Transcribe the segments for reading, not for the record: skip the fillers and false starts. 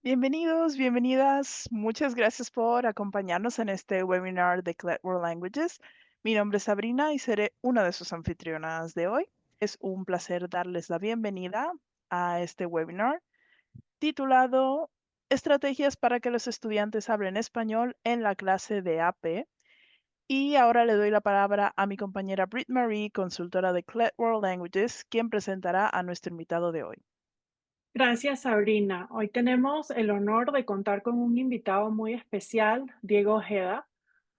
Bienvenidos, bienvenidas. Muchas gracias por acompañarnos en este webinar de Clet World Languages. Mi nombre es Sabrina y seré una de sus anfitrionas de hoy. Es un placer darles la bienvenida a este webinar titulado Estrategias para que los estudiantes hablen español en la clase de AP. Y ahora le doy la palabra a mi compañera Britt Marie, consultora de Clet World Languages, quien presentará a nuestro invitado de hoy. Gracias, Sabrina. Hoy tenemos el honor de contar con un invitado muy especial, Diego Ojeda,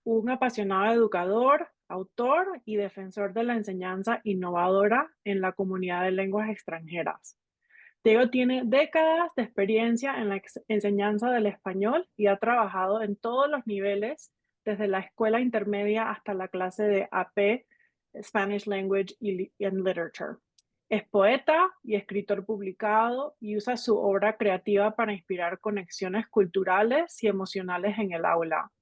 un apasionado educador, autor y defensor de la enseñanza innovadora en la comunidad de lenguas extranjeras. Diego tiene décadas de experiencia en la enseñanza del español y ha trabajado en todos los niveles, desde la escuela intermedia hasta la clase de AP, Spanish Language and Literature. Es poeta y escritor publicado y usa su obra creativa para inspirar conexiones culturales y emocionales en el aula.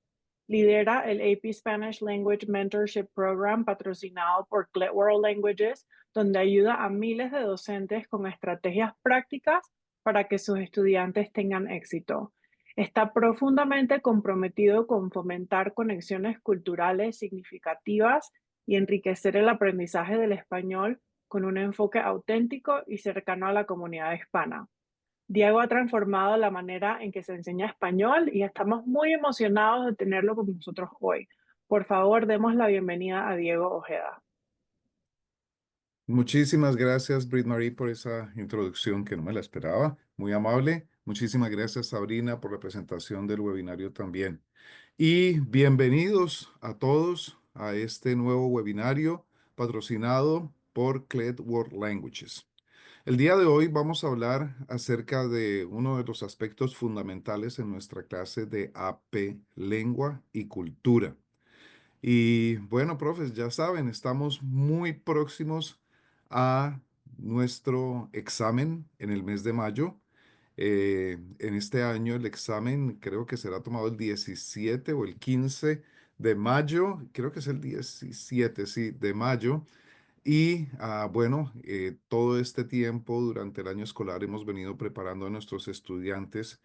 Lidera el AP Spanish Language Mentorship Program patrocinado por Clet World Languages, donde ayuda a miles de docentes con estrategias prácticas para que sus estudiantes tengan éxito. Está profundamente comprometido con fomentar conexiones culturales significativas y enriquecer el aprendizaje del español con un enfoque auténtico y cercano a la comunidad hispana. Diego ha transformado la manera en que se enseña español y estamos muy emocionados de tenerlo con nosotros hoy. Por favor, demos la bienvenida a Diego Ojeda. Muchísimas gracias, Britt Marie, por esa introducción que no me la esperaba. Muy amable. Muchísimas gracias, Sabrina, por la presentación del webinario también. Y bienvenidos a todos a este nuevo webinario patrocinado por Clet World Languages. El día de hoy vamos a hablar acerca de uno de los aspectos fundamentales en nuestra clase de AP, Lengua y Cultura. Y bueno, profes, ya saben, estamos muy próximos a nuestro examen en el mes de mayo. En este año el examen creo que será tomado el 17 o el 15 de mayo, creo que es el 17, sí, de mayo. Y bueno, todo este tiempo durante el año escolar hemos venido preparando a nuestros estudiantes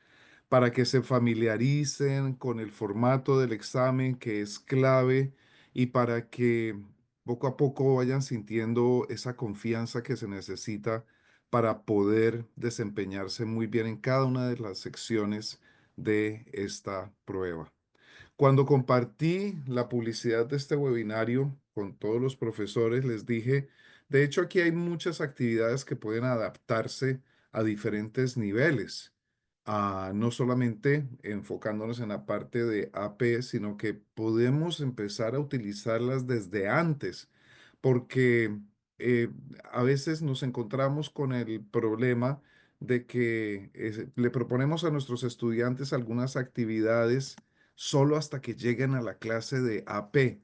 para que se familiaricen con el formato del examen que es clave y para que poco a poco vayan sintiendo esa confianza que se necesita para poder desempeñarse muy bien en cada una de las secciones de esta prueba. Cuando compartí la publicidad de este webinario con todos los profesores, les dije, de hecho aquí hay muchas actividades que pueden adaptarse a diferentes niveles, no solamente enfocándonos en la parte de AP, sino que podemos empezar a utilizarlas desde antes, porque eh, a veces nos encontramos con el problema de que le proponemos a nuestros estudiantes algunas actividades solo hasta que lleguen a la clase de AP.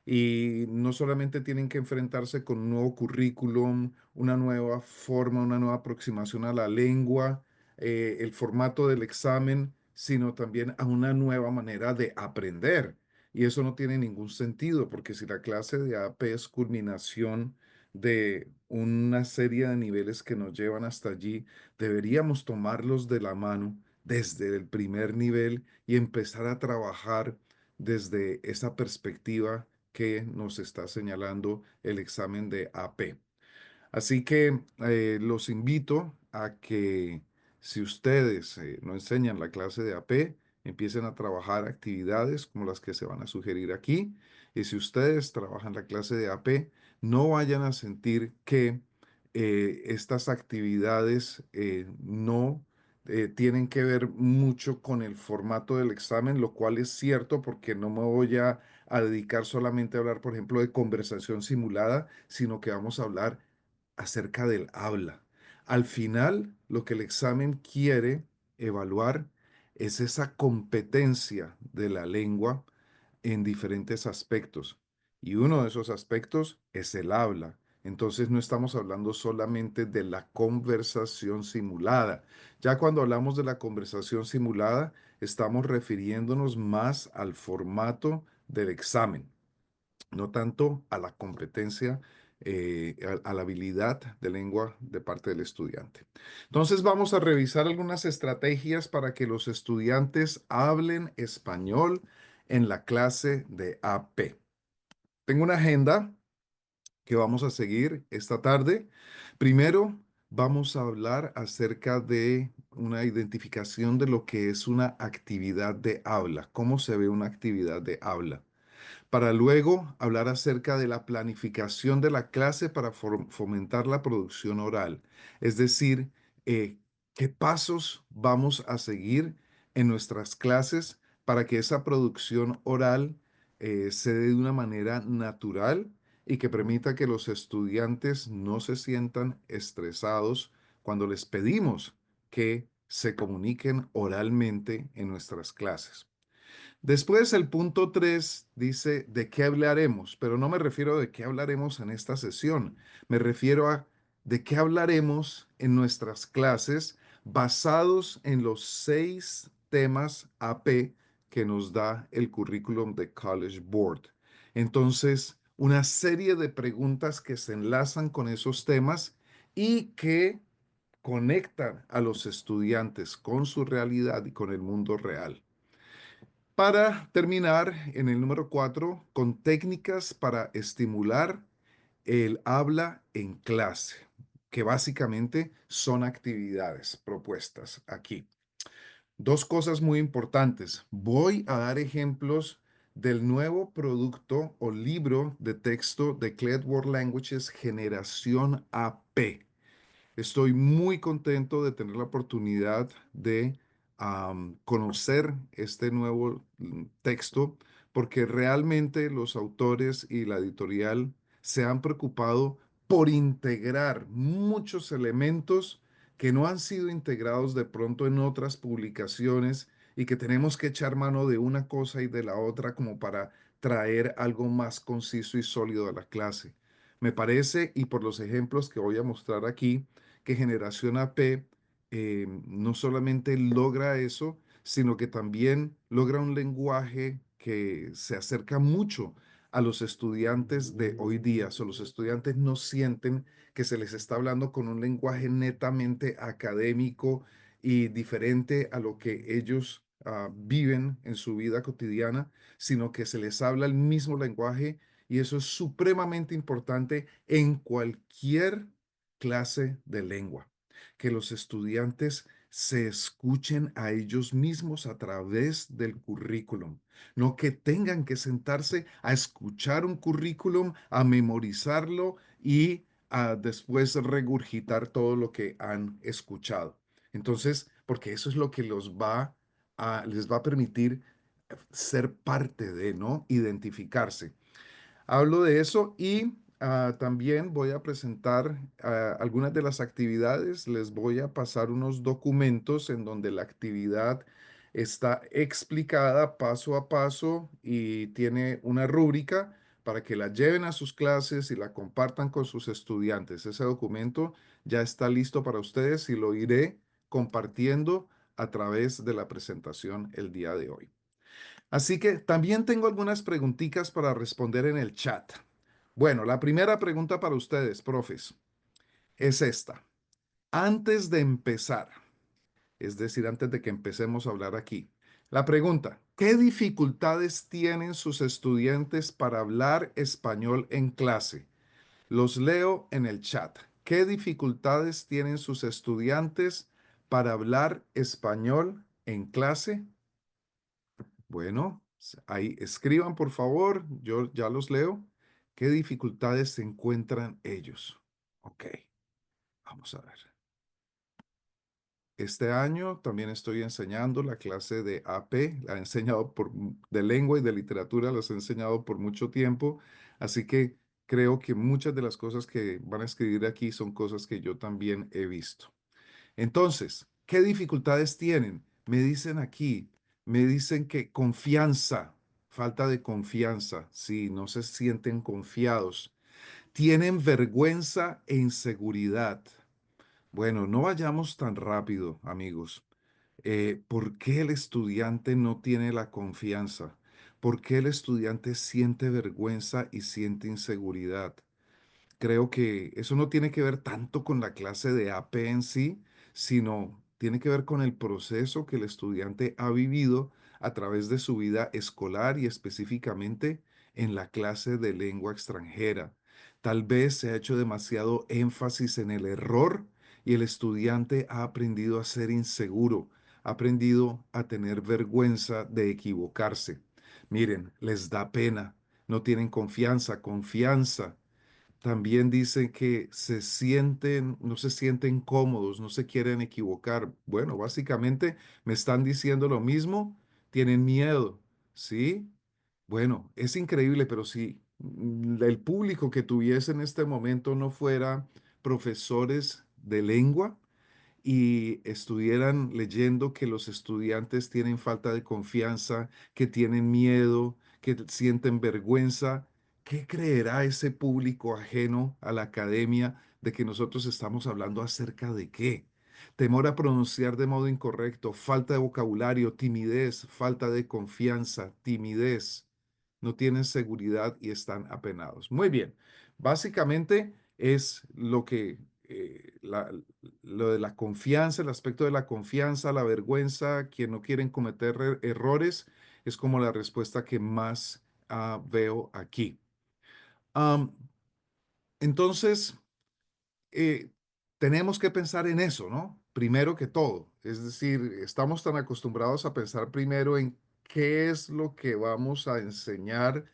Y no solamente tienen que enfrentarse con un nuevo currículum, una nueva forma, una nueva aproximación a la lengua, el formato del examen, sino también a una nueva manera de aprender. Y eso no tiene ningún sentido, porque si la clase de AP es culminación de una serie de niveles que nos llevan hasta allí, deberíamos tomarlos de la mano desde el primer nivel y empezar a trabajar desde esa perspectiva que nos está señalando el examen de AP. Así que los invito a que si ustedes no enseñan la clase de AP, empiecen a trabajar actividades como las que se van a sugerir aquí. Y si ustedes trabajan la clase de AP, no vayan a sentir que estas actividades no tienen que ver mucho con el formato del examen, lo cual es cierto porque no me voy a dedicar solamente a hablar, por ejemplo, de conversación simulada, sino que vamos a hablar acerca del habla. Al final, lo que el examen quiere evaluar es esa competencia de la lengua en diferentes aspectos. Y uno de esos aspectos es el habla. Entonces no estamos hablando solamente de la conversación simulada. Ya cuando hablamos de la conversación simulada, estamos refiriéndonos más al formato del examen, no tanto a la competencia a la habilidad de lengua de parte del estudiante. Entonces vamos a revisar algunas estrategias para que los estudiantes hablen español en la clase de AP. Tengo una agenda que vamos a seguir esta tarde. Primero, vamos a hablar acerca de una identificación de lo que es una actividad de habla, cómo se ve una actividad de habla, para luego hablar acerca de la planificación de la clase para fomentar la producción oral. Es decir, qué pasos vamos a seguir en nuestras clases para que esa producción oral se dé de una manera natural y que permita que los estudiantes no se sientan estresados cuando les pedimos que se comuniquen oralmente en nuestras clases. Después el punto 3 dice de qué hablaremos, pero no me refiero de qué hablaremos en esta sesión, me refiero a de qué hablaremos en nuestras clases basados en los 6 temas AP que nos da el currículum de College Board. Entonces, una serie de preguntas que se enlazan con esos temas y que conectan a los estudiantes con su realidad y con el mundo real. Para terminar, en el número 4, con técnicas para estimular el habla en clase, que básicamente son actividades propuestas aquí. Dos cosas muy importantes. Voy a dar ejemplos del nuevo producto o libro de texto de Clear World Languages Generación AP. Estoy muy contento de tener la oportunidad de conocer este nuevo texto porque realmente los autores y la editorial se han preocupado por integrar muchos elementos que no han sido integrados de pronto en otras publicaciones y que tenemos que echar mano de una cosa y de la otra como para traer algo más conciso y sólido a la clase. Me parece, y por los ejemplos que voy a mostrar aquí, que Generación AP no solamente logra eso, sino que también logra un lenguaje que se acerca mucho a los estudiantes de hoy día. O los estudiantes no sienten que se les está hablando con un lenguaje netamente académico y diferente a lo que ellos viven en su vida cotidiana, sino que se les habla el mismo lenguaje y eso es supremamente importante en cualquier clase de lengua, que los estudiantes se escuchen a ellos mismos a través del currículum, no que tengan que sentarse a escuchar un currículum, a memorizarlo y a después regurgitar todo lo que han escuchado. Entonces, porque eso es lo que les va a permitir ser parte de, ¿no? Identificarse. Hablo de eso y también voy a presentar algunas de las actividades. Les voy a pasar unos documentos en donde la actividad está explicada paso a paso y tiene una rúbrica para que la lleven a sus clases y la compartan con sus estudiantes. Ese documento ya está listo para ustedes y lo iré compartiendo a través de la presentación el día de hoy. Así que también tengo algunas preguntitas para responder en el chat. Bueno, la primera pregunta para ustedes, profes, es esta. Antes de empezar, es decir, antes de que empecemos a hablar aquí, la pregunta, ¿qué dificultades tienen sus estudiantes para hablar español en clase? Los leo en el chat. ¿Qué dificultades tienen sus estudiantes para hablar español en clase? Bueno, ahí escriban por favor, yo ya los leo. ¿Qué dificultades se encuentran ellos? Ok, vamos a ver. Este año también estoy enseñando la clase de AP, la he enseñado de lengua y de literatura, las he enseñado por mucho tiempo, así que creo que muchas de las cosas que van a escribir aquí son cosas que yo también he visto. Entonces, ¿qué dificultades tienen? Me dicen aquí, me dicen que confianza, falta de confianza, sí, no se sienten confiados. Tienen vergüenza e inseguridad. Bueno, no vayamos tan rápido, amigos. ¿Por qué el estudiante no tiene la confianza? ¿Por qué el estudiante siente vergüenza y siente inseguridad? Creo que eso no tiene que ver tanto con la clase de AP en sí, sino tiene que ver con el proceso que el estudiante ha vivido a través de su vida escolar y específicamente en la clase de lengua extranjera. Tal vez se ha hecho demasiado énfasis en el error y el estudiante ha aprendido a ser inseguro, ha aprendido a tener vergüenza de equivocarse. Miren, les da pena, no tienen confianza. También dicen que no se sienten cómodos, no se quieren equivocar. Bueno, básicamente me están diciendo lo mismo, tienen miedo, ¿sí? Bueno, es increíble, pero si el público que tuviese en este momento no fuera profesores de lengua, y estuvieran leyendo que los estudiantes tienen falta de confianza, que tienen miedo, que sienten vergüenza, ¿qué creerá ese público ajeno a la academia de que nosotros estamos hablando acerca de qué? Temor a pronunciar de modo incorrecto, falta de vocabulario, timidez, falta de confianza, timidez. No tienen seguridad y están apenados. Muy bien. Básicamente es lo de la confianza, el aspecto de la confianza, la vergüenza, que no quieren cometer errores, es como la respuesta que más veo aquí. Am, entonces, eh, tenemos que pensar en eso, ¿no? Primero que todo. Es decir, estamos tan acostumbrados a pensar primero en qué es lo que vamos a enseñar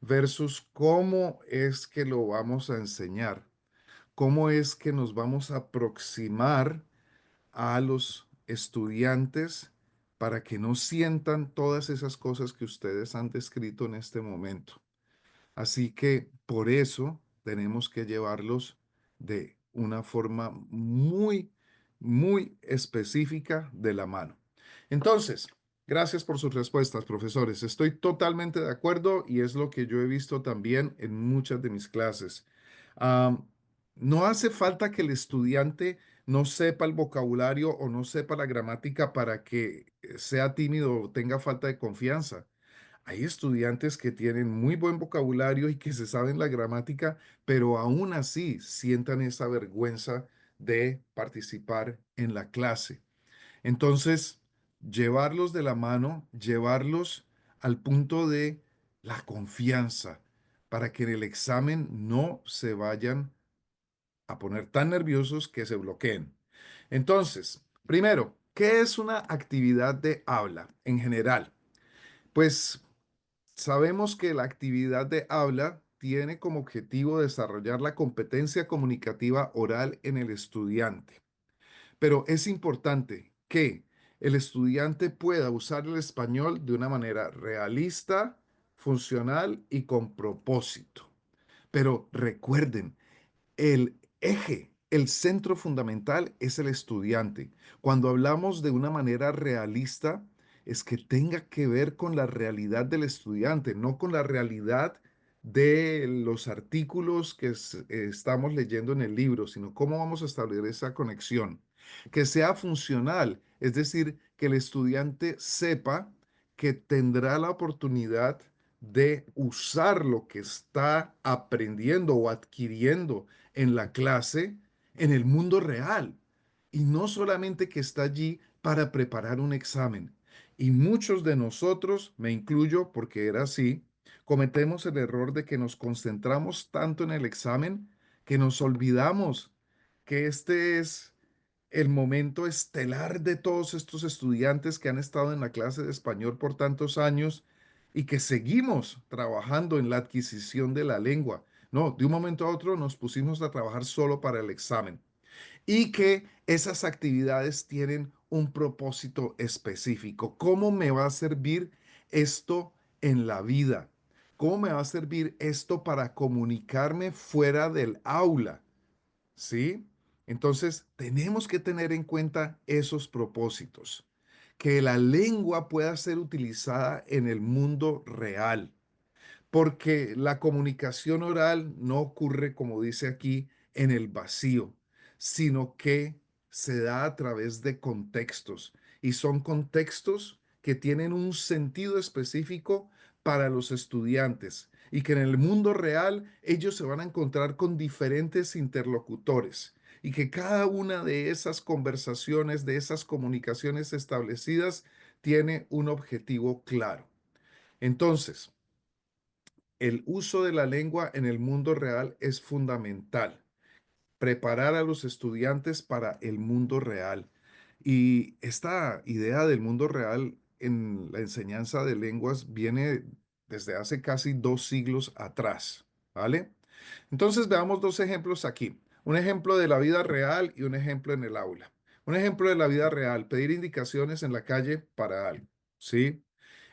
versus cómo es que lo vamos a enseñar, cómo es que nos vamos a aproximar a los estudiantes para que no sientan todas esas cosas que ustedes han descrito en este momento. Así que por eso tenemos que llevarlos de una forma muy específica de la mano. Entonces, gracias por sus respuestas, profesores. Estoy totalmente de acuerdo y es lo que yo he visto también en muchas de mis clases. Am, no hace falta que el estudiante no sepa el vocabulario o no sepa la gramática para que sea tímido o tenga falta de confianza. Hay estudiantes que tienen muy buen vocabulario y que se saben la gramática, pero aún así sientan esa vergüenza de participar en la clase. Entonces, llevarlos de la mano, llevarlos al punto de la confianza, para que en el examen no se vayan a poner tan nerviosos que se bloqueen. Entonces, primero, ¿qué es una actividad de habla en general? Pues sabemos que la actividad de habla tiene como objetivo desarrollar la competencia comunicativa oral en el estudiante, pero es importante que el estudiante pueda usar el español de una manera realista, funcional y con propósito. Pero recuerden, el eje, el centro fundamental es el estudiante. Cuando hablamos de una manera realista, es que tenga que ver con la realidad del estudiante, no con la realidad de los artículos que estamos leyendo en el libro, sino cómo vamos a establecer esa conexión. Que sea funcional, es decir, que el estudiante sepa que tendrá la oportunidad de usar lo que está aprendiendo o adquiriendo en la clase, en el mundo real. Y no solamente que está allí para preparar un examen. Y muchos de nosotros, me incluyo porque era así, cometemos el error de que nos concentramos tanto en el examen que nos olvidamos que este es el momento estelar de todos estos estudiantes que han estado en la clase de español por tantos años y que seguimos trabajando en la adquisición de la lengua. No, de un momento a otro nos pusimos a trabajar solo para el examen y que esas actividades tienen un propósito específico. ¿Cómo me va a servir esto en la vida? ¿Cómo me va a servir esto para comunicarme fuera del aula? ¿Sí? Entonces, tenemos que tener en cuenta esos propósitos, que la lengua pueda ser utilizada en el mundo real, porque la comunicación oral no ocurre, como dice aquí, en el vacío, sino que se da a través de contextos, y son contextos que tienen un sentido específico para los estudiantes y que en el mundo real ellos se van a encontrar con diferentes interlocutores y que cada una de esas conversaciones, de esas comunicaciones establecidas, tiene un objetivo claro. Entonces, el uso de la lengua en el mundo real es fundamental. Preparar a los estudiantes para el mundo real. Y esta idea del mundo real en la enseñanza de lenguas viene desde hace casi 2 siglos atrás, ¿vale? Entonces veamos 2 ejemplos aquí. Un ejemplo de la vida real y un ejemplo en el aula. Un ejemplo de la vida real, pedir indicaciones en la calle para algo, ¿sí?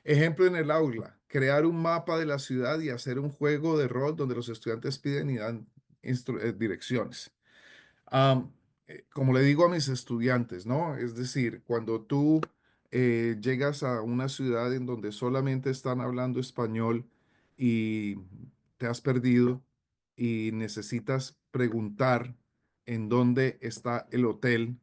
Ejemplo en el aula, crear un mapa de la ciudad y hacer un juego de rol donde los estudiantes piden y dan direcciones. Am, Como le digo a mis estudiantes, ¿no? Es decir, cuando tú llegas a una ciudad en donde solamente están hablando español y te has perdido y necesitas preguntar en dónde está el hotel,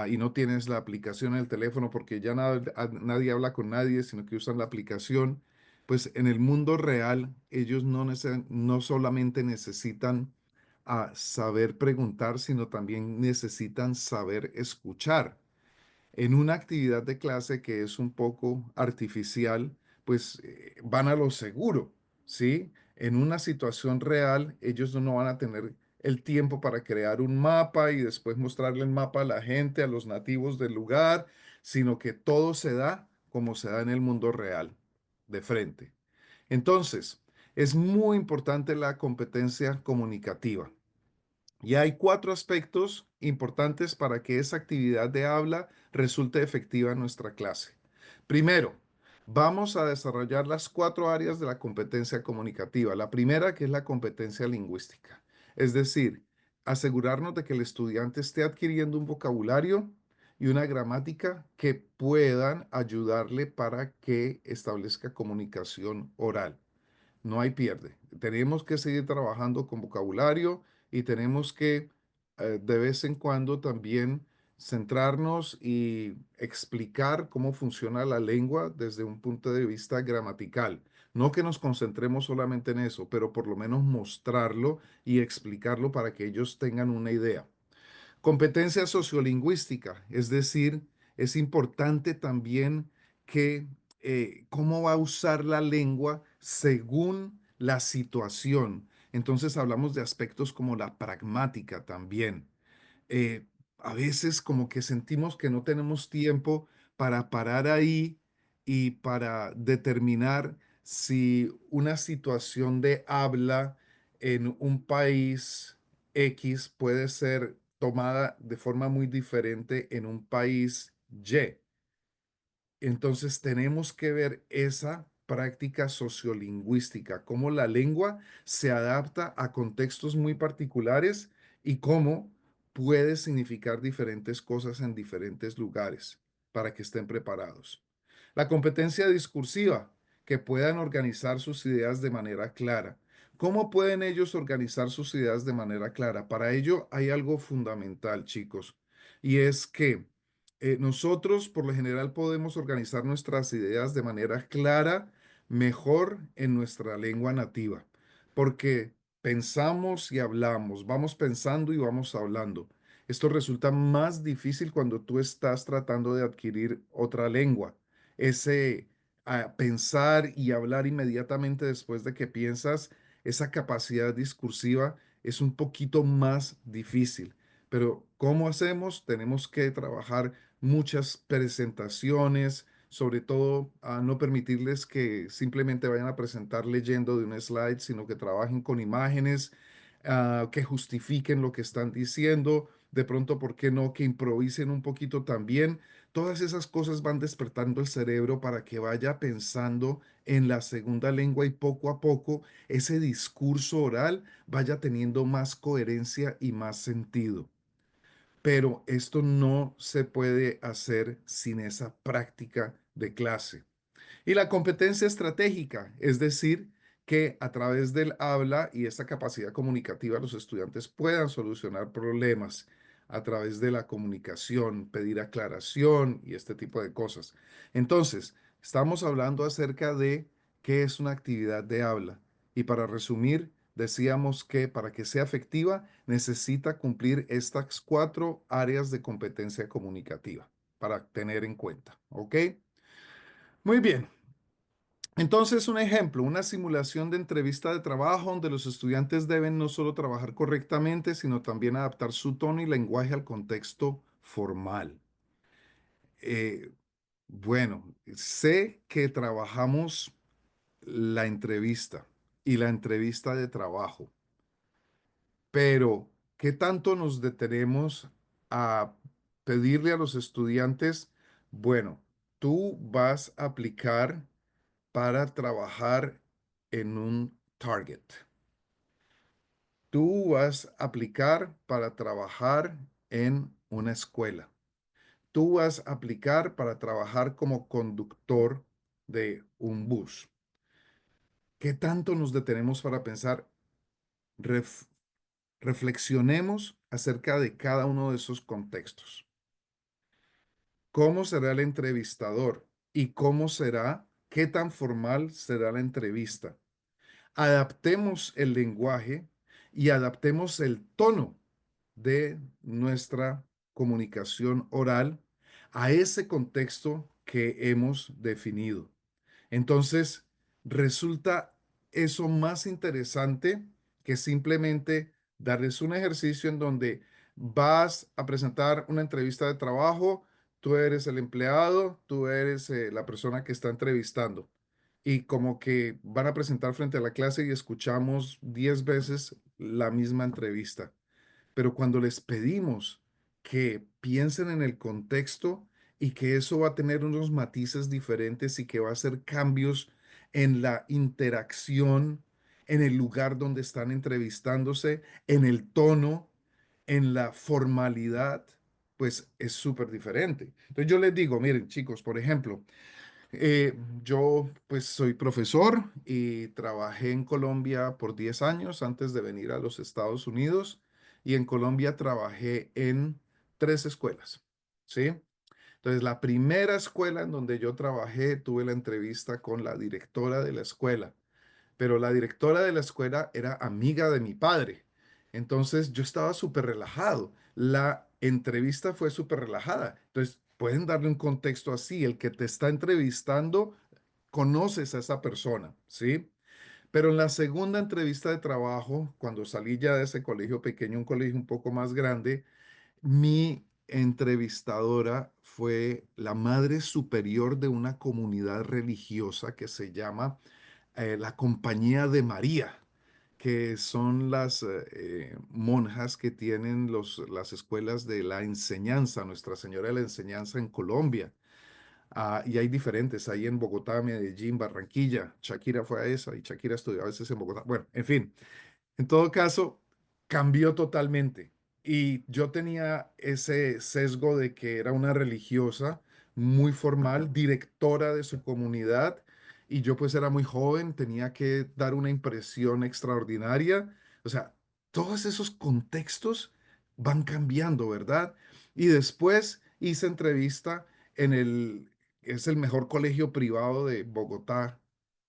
y no tienes la aplicación en el teléfono porque ya nadie habla con nadie, sino que usan la aplicación, pues en el mundo real ellos no solamente necesitan saber preguntar, sino también necesitan saber escuchar. En una actividad de clase que es un poco artificial, pues van a lo seguro, ¿sí? En una situación real, ellos no van a tener el tiempo para crear un mapa y después mostrarle el mapa a la gente, a los nativos del lugar, sino que todo se da como se da en el mundo real, de frente. Entonces, es muy importante la competencia comunicativa. Y hay 4 aspectos importantes para que esa actividad de habla resulte efectiva en nuestra clase. Primero, vamos a desarrollar las 4 áreas de la competencia comunicativa. La primera, que es la competencia lingüística, es decir, asegurarnos de que el estudiante esté adquiriendo un vocabulario y una gramática que puedan ayudarle para que establezca comunicación oral. No hay pierde. Tenemos que seguir trabajando con vocabulario y tenemos que de vez en cuando también centrarnos y explicar cómo funciona la lengua desde un punto de vista gramatical. No que nos concentremos solamente en eso, pero por lo menos mostrarlo y explicarlo para que ellos tengan una idea. Competencia sociolingüística, es decir, es importante también que cómo va a usar la lengua según la situación. Entonces hablamos de aspectos como la pragmática también. eh, a veces como que sentimos que no tenemos tiempo para parar ahí y para determinar si una situación de habla en un país X puede ser tomada de forma muy diferente en un país Y. Entonces tenemos que ver esa práctica sociolingüística, cómo la lengua se adapta a contextos muy particulares y cómo puede significar diferentes cosas en diferentes lugares para que estén preparados. La competencia discursiva, que puedan organizar sus ideas de manera clara. ¿Cómo pueden ellos organizar sus ideas de manera clara? Para ello hay algo fundamental, chicos, y es que nosotros por lo general podemos organizar nuestras ideas de manera clara, mejor en nuestra lengua nativa, porque pensamos y hablamos, vamos pensando y vamos hablando. Esto resulta más difícil cuando tú estás tratando de adquirir otra lengua. Ese pensar y hablar inmediatamente después de que piensas, esa capacidad discursiva es un poquito más difícil. Pero ¿cómo hacemos? Tenemos que trabajar muchas presentaciones, sobre todo a no permitirles que simplemente vayan a presentar leyendo de un slide, sino que trabajen con imágenes, que justifiquen lo que están diciendo, de pronto, ¿por qué no? Que improvisen un poquito también. Todas esas cosas van despertando el cerebro para que vaya pensando en la segunda lengua y poco a poco ese discurso oral vaya teniendo más coherencia y más sentido. Pero esto no se puede hacer sin esa práctica de clase. Y la competencia estratégica, es decir, que a través del habla y esta capacidad comunicativa los estudiantes puedan solucionar problemas a través de la comunicación, pedir aclaración y este tipo de cosas. Entonces, estamos hablando acerca de qué es una actividad de habla. Y para resumir, decíamos que para que sea efectiva necesita cumplir estas 4 áreas de competencia comunicativa para tener en cuenta. ¿Ok? Muy bien. Entonces, un ejemplo, una simulación de entrevista de trabajo donde los estudiantes deben no solo trabajar correctamente, sino también adaptar su tono y lenguaje al contexto formal. Eh, bueno, sé que trabajamos la entrevista y la entrevista de trabajo, pero ¿qué tanto nos detenemos a pedirle a los estudiantes, bueno, tú vas a aplicar para trabajar en un Target? Tú vas a aplicar para trabajar en una escuela. Tú vas a aplicar para trabajar como conductor de un bus. ¿Qué tanto nos detenemos para pensar? Ref- Reflexionemos acerca de cada uno de esos contextos. ¿Cómo será el entrevistador? ¿Y cómo será? ¿Qué tan formal será la entrevista? Adaptemos el lenguaje y adaptemos el tono de nuestra comunicación oral a ese contexto que hemos definido. Entonces, resulta eso más interesante que simplemente darles un ejercicio en donde vas a presentar una entrevista de trabajo, tú eres el empleado, tú eres la persona que está entrevistando. Y como que van a presentar frente a la clase y escuchamos 10 veces la misma entrevista. Pero cuando les pedimos que piensen en el contexto y que eso va a tener unos matices diferentes y que va a hacer cambios en la interacción, en el lugar donde están entrevistándose, en el tono, en la formalidad, pues es súper diferente. Entonces yo les digo, miren chicos, por ejemplo, yo pues soy profesor y trabajé en Colombia por 10 años antes de venir a los Estados Unidos y en Colombia trabajé en 3 escuelas, ¿sí? Entonces la primera escuela en donde yo trabajé tuve la entrevista con la directora de la escuela, pero la directora de la escuela era amiga de mi padre. Entonces yo estaba súper relajado. La entrevista fue súper relajada. Entonces pueden darle un contexto así. El que te está entrevistando, conoces a esa persona, ¿sí? Pero en la segunda entrevista de trabajo, cuando salí ya de ese colegio pequeño, un colegio un poco más grande, mi entrevistadora fue la madre superior de una comunidad religiosa que se llama la Compañía de María, que son las monjas que tienen las escuelas de la enseñanza, Nuestra Señora de la Enseñanza en Colombia. Y hay diferentes, hay en Bogotá, Medellín, Barranquilla. Shakira fue a esa y Shakira estudió a veces en Bogotá. Bueno, en fin. En todo caso, cambió totalmente. Y yo tenía ese sesgo de que era una religiosa muy formal, directora de su comunidad, y yo pues era muy joven, tenía que dar una impresión extraordinaria. O sea, todos esos contextos van cambiando, ¿verdad? Y después hice entrevista es el mejor colegio privado de Bogotá,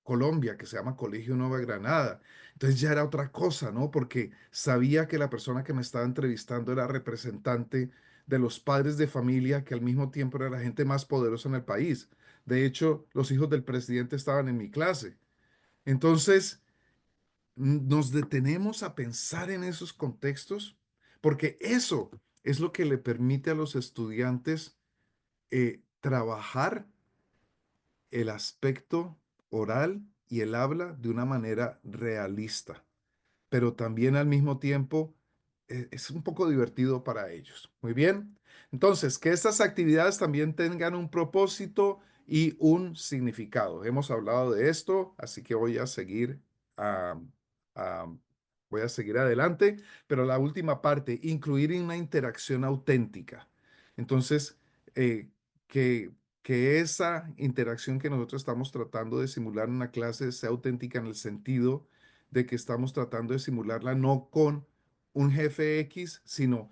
Colombia, que se llama Colegio Nueva Granada. Entonces ya era otra cosa, ¿no? Porque sabía que la persona que me estaba entrevistando era representante de los padres de familia, que al mismo tiempo era la gente más poderosa en el país. De hecho, los hijos del presidente estaban en mi clase. Entonces, nos detenemos a pensar en esos contextos, porque eso es lo que le permite a los estudiantes trabajar el aspecto oral y el habla de una manera realista, pero también al mismo tiempo es un poco divertido para ellos. Muy bien. Entonces, que estas actividades también tengan un propósito y un significado. Hemos hablado de esto, así que ah, ah, voy a seguir adelante, pero la última parte, incluir una interacción auténtica. Entonces, eh, que, que esa interacción que nosotros estamos tratando de simular en una clase sea auténtica en el sentido de que estamos tratando de simularla no con un jefe X, sino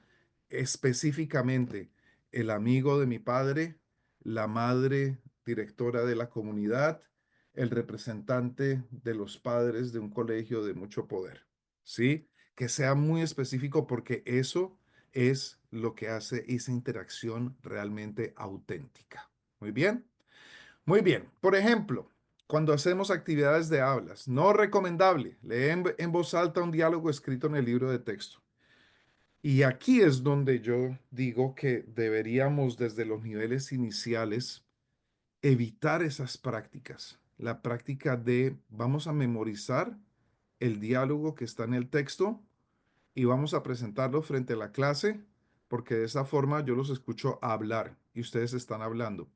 específicamente el amigo de mi padre, la madre directora de la comunidad, el representante de los padres de un colegio de mucho poder, ¿sí? Que sea muy específico porque eso es lo que hace esa interacción realmente auténtica. Muy bien. Muy bien. Por ejemplo, cuando hacemos actividades de hablas, no recomendable, lee en voz alta un diálogo escrito en el libro de texto. Y aquí es donde yo digo que deberíamos desde los niveles iniciales evitar esas prácticas. La práctica de vamos a memorizar el diálogo que está en el texto y vamos a presentarlo frente a la clase, porque de esa forma yo los escucho hablar y ustedes están hablando.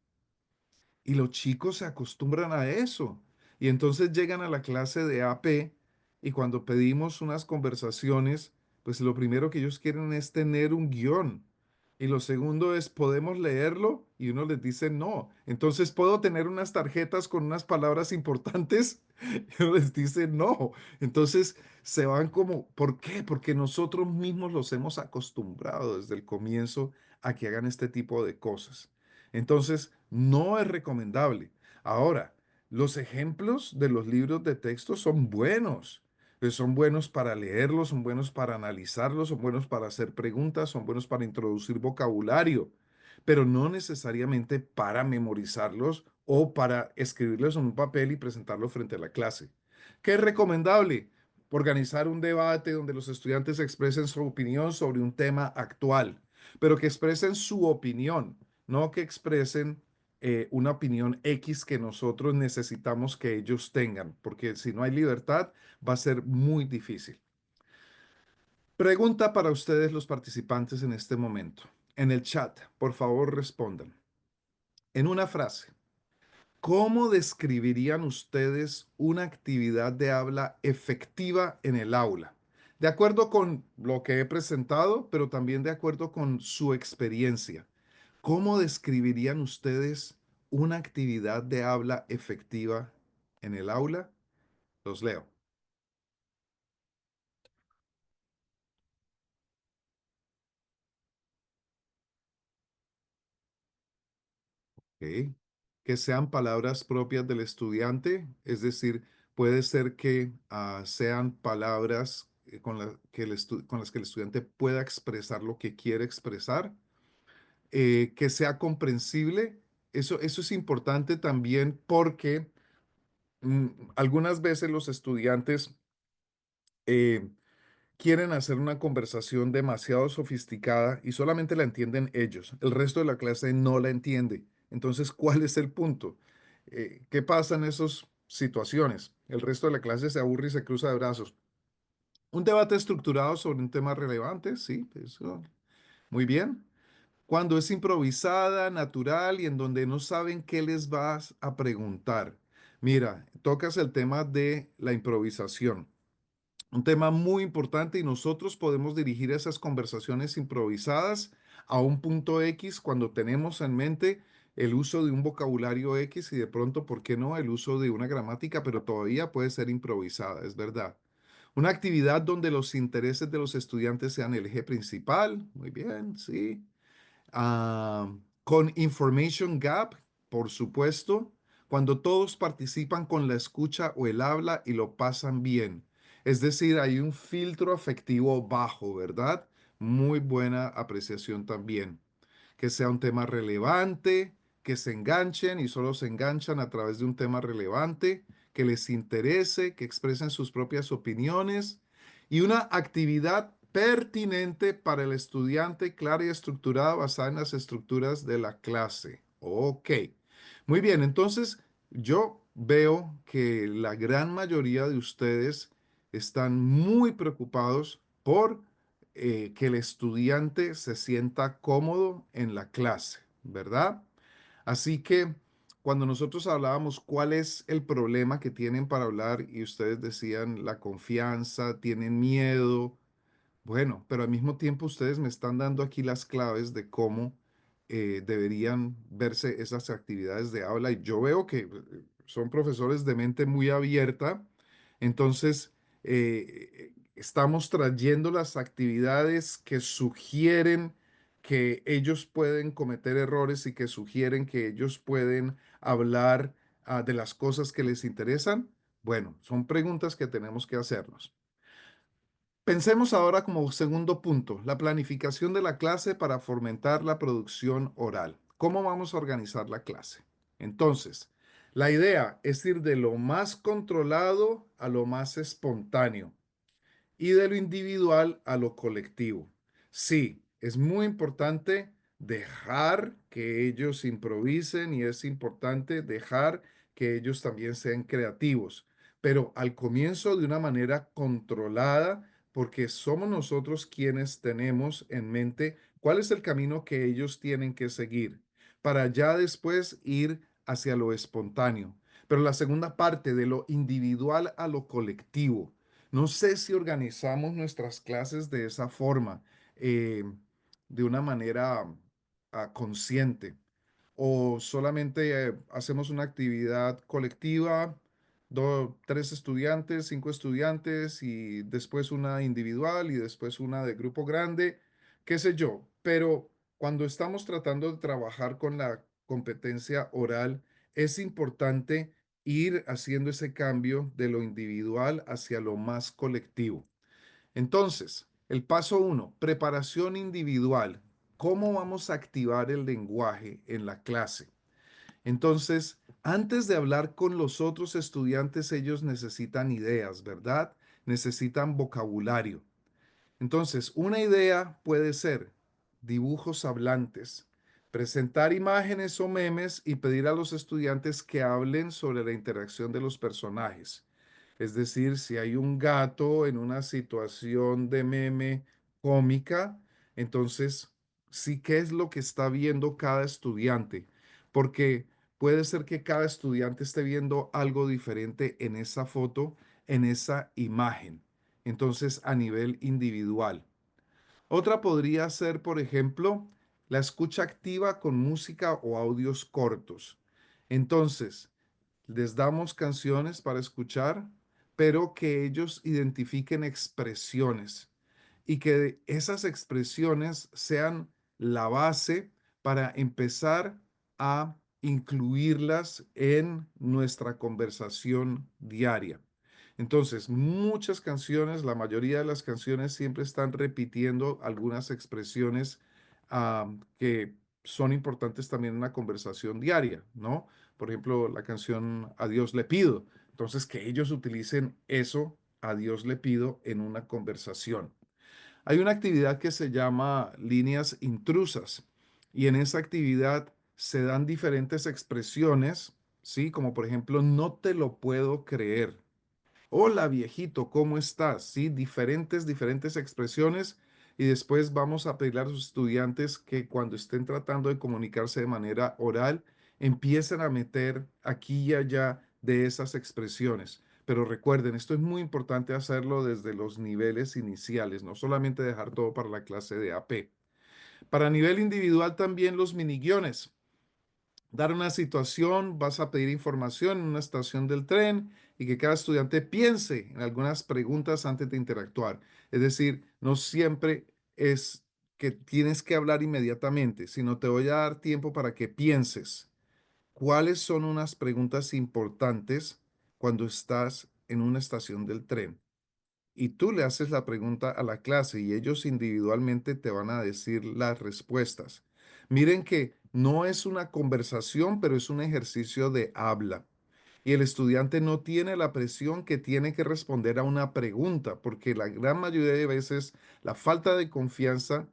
Y los chicos se acostumbran a eso. Y entonces llegan a la clase de AP y cuando pedimos unas conversaciones, pues lo primero que ellos quieren es tener un guión. Y lo segundo es, ¿podemos leerlo? Y uno les dice no. Entonces, ¿puedo tener unas tarjetas con unas palabras importantes? Y uno les dice no. Entonces, se van como, ¿por qué? Porque nosotros mismos los hemos acostumbrado desde el comienzo a que hagan este tipo de cosas. Entonces, no es recomendable. Ahora, los ejemplos de los libros de texto son buenos. Son buenos para leerlos, son buenos para analizarlos, son buenos para hacer preguntas, son buenos para introducir vocabulario, pero no necesariamente para memorizarlos o para escribirlos en un papel y presentarlos frente a la clase. ¿Qué es recomendable? Organizar un debate donde los estudiantes expresen su opinión sobre un tema actual, pero que expresen su opinión, no que expresen una opinión X que nosotros necesitamos que ellos tengan, porque si no hay libertad va a ser muy difícil. Pregunta para ustedes los participantes en este momento. En el chat, por favor respondan. En una frase, ¿cómo describirían ustedes una actividad de habla efectiva en el aula? De acuerdo con lo que he presentado, pero también de acuerdo con su experiencia. ¿Cómo describirían ustedes una actividad de habla efectiva en el aula? Los leo. ¿Ok? Que sean palabras propias del estudiante, es decir, puede ser que sean palabras con las que el estudiante pueda expresar lo que quiere expresar, que sea comprensible. Eso es importante también porque mm, algunas veces los estudiantes eh, quieren hacer una conversación demasiado sofisticada y solamente la entienden ellos. El resto de la clase no la entiende. Entonces, ¿cuál es el punto? ¿Qué pasa en esas situaciones? El resto de la clase se aburre y se cruza de brazos. Un debate estructurado sobre un tema relevante, sí, eso, muy bien. Cuando es improvisada, natural y en donde no saben qué les vas a preguntar. Mira, tocas el tema de la improvisación. Un tema muy importante y nosotros podemos dirigir esas conversaciones improvisadas a un punto X cuando tenemos en mente el uso de un vocabulario X y de pronto, ¿por qué no? El uso de una gramática, pero todavía puede ser improvisada, es verdad. Una actividad donde los intereses de los estudiantes sean el eje principal, muy bien, sí. Ah, con Information Gap, por supuesto, cuando todos participan con la escucha o el habla y lo pasan bien. Es decir, hay un filtro afectivo bajo, ¿verdad? Muy buena apreciación también. Que sea un tema relevante, que se enganchen y solo se enganchan a través de un tema relevante, que les interese, que expresen sus propias opiniones y una actividad pertinente para el estudiante, clara y estructurada, basada en las estructuras de la clase. Ok, muy bien, entonces yo veo que la gran mayoría de ustedes están muy preocupados por que el estudiante se sienta cómodo en la clase, ¿verdad? Así que cuando nosotros hablábamos cuál es el problema que tienen para hablar y ustedes decían la confianza, tienen miedo, bueno, pero al mismo tiempo ustedes me están dando aquí las claves de cómo deberían verse esas actividades de habla y yo veo que son profesores de mente muy abierta, entonces estamos trayendo las actividades que sugieren que ellos pueden cometer errores y que sugieren que ellos pueden hablar de las cosas que les interesan? Bueno, son preguntas que tenemos que hacernos. Pensemos ahora como segundo punto, la planificación de la clase para fomentar la producción oral. ¿Cómo vamos a organizar la clase? Entonces, la idea es ir de lo más controlado a lo más espontáneo y de lo individual a lo colectivo. Sí, es muy importante dejar que ellos improvisen y es importante dejar que ellos también sean creativos, pero al comienzo de una manera controlada, porque somos nosotros quienes tenemos en mente cuál es el camino que ellos tienen que seguir para ya después ir hacia lo espontáneo. Pero la segunda parte, de lo individual a lo colectivo, no sé si organizamos nuestras clases de esa forma, eh, de una manera consciente, o solamente hacemos una actividad colectiva, tres estudiantes, cinco estudiantes, y después una individual y después una de grupo grande, qué sé yo. Pero cuando estamos tratando de trabajar con la competencia oral, es importante ir haciendo ese cambio de lo individual hacia lo más colectivo. Entonces, el paso uno, preparación individual. ¿Cómo vamos a activar el lenguaje en la clase? Entonces, antes de hablar con los otros estudiantes, ellos necesitan ideas, ¿verdad? Necesitan vocabulario. Entonces, una idea puede ser dibujos hablantes, presentar imágenes o memes y pedir a los estudiantes que hablen sobre la interacción de los personajes. Es decir, si hay un gato en una situación de meme cómica, entonces sí, ¿qué es lo que está viendo cada estudiante? Porque puede ser que cada estudiante esté viendo algo diferente en esa foto, en esa imagen. Entonces, a nivel individual. Otra podría ser, por ejemplo, la escucha activa con música o audios cortos. Entonces, les damos canciones para escuchar, pero que ellos identifiquen expresiones y que esas expresiones sean la base para empezar a incluirlas en nuestra conversación diaria. Entonces, muchas canciones, la mayoría de las canciones siempre están repitiendo algunas expresiones que son importantes también en una conversación diaria, ¿no? Por ejemplo, la canción A Dios le pido. Entonces, que ellos utilicen eso, a Dios le pido, en una conversación. Hay una actividad que se llama líneas intrusas y en esa actividad se dan diferentes expresiones, ¿sí? Como por ejemplo, no te lo puedo creer. Hola viejito, ¿cómo estás? Sí, diferentes expresiones y después vamos a pedir a los estudiantes que cuando estén tratando de comunicarse de manera oral, empiecen a meter aquí y allá de esas expresiones. Pero recuerden, esto es muy importante hacerlo desde los niveles iniciales, no solamente dejar todo para la clase de AP. Para nivel individual también los miniguiones. Dar una situación, vas a pedir información en una estación del tren y que cada estudiante piense en algunas preguntas antes de interactuar. Es decir, no siempre es que tienes que hablar inmediatamente, sino te voy a dar tiempo para que pienses cuáles son unas preguntas importantes cuando estás en una estación del tren y tú le haces la pregunta a la clase y ellos individualmente te van a decir las respuestas. Miren que no es una conversación, pero es un ejercicio de habla. Y el estudiante no tiene la presión que tiene que responder a una pregunta, porque la gran mayoría de veces la falta de confianza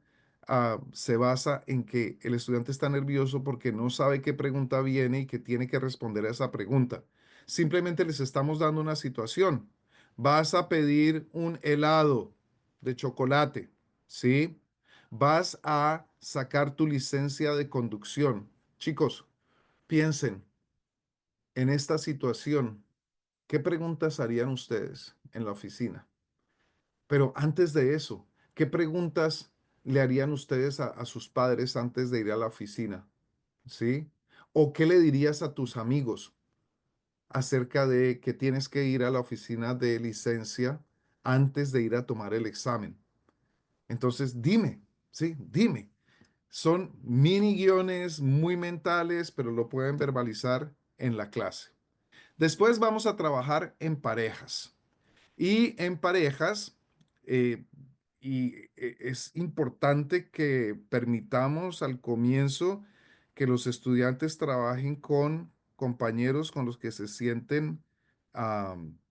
se basa en que el estudiante está nervioso porque no sabe qué pregunta viene y que tiene que responder a esa pregunta. Simplemente les estamos dando una situación. Vas a pedir un helado de chocolate, ¿sí? Vas a sacar tu licencia de conducción. Chicos, piensen en esta situación. ¿Qué preguntas harían ustedes en la oficina? Pero antes de eso, ¿qué preguntas le harían ustedes a sus padres antes de ir a la oficina? ¿Sí? ¿O qué le dirías a tus amigos acerca de que tienes que ir a la oficina de licencia antes de ir a tomar el examen? Entonces, dime, ¿sí? Dime. Son mini guiones muy mentales, pero lo pueden verbalizar en la clase. Después vamos a trabajar en parejas. Y en parejas, eh, es importante que permitamos al comienzo que los estudiantes trabajen con compañeros con los que se sienten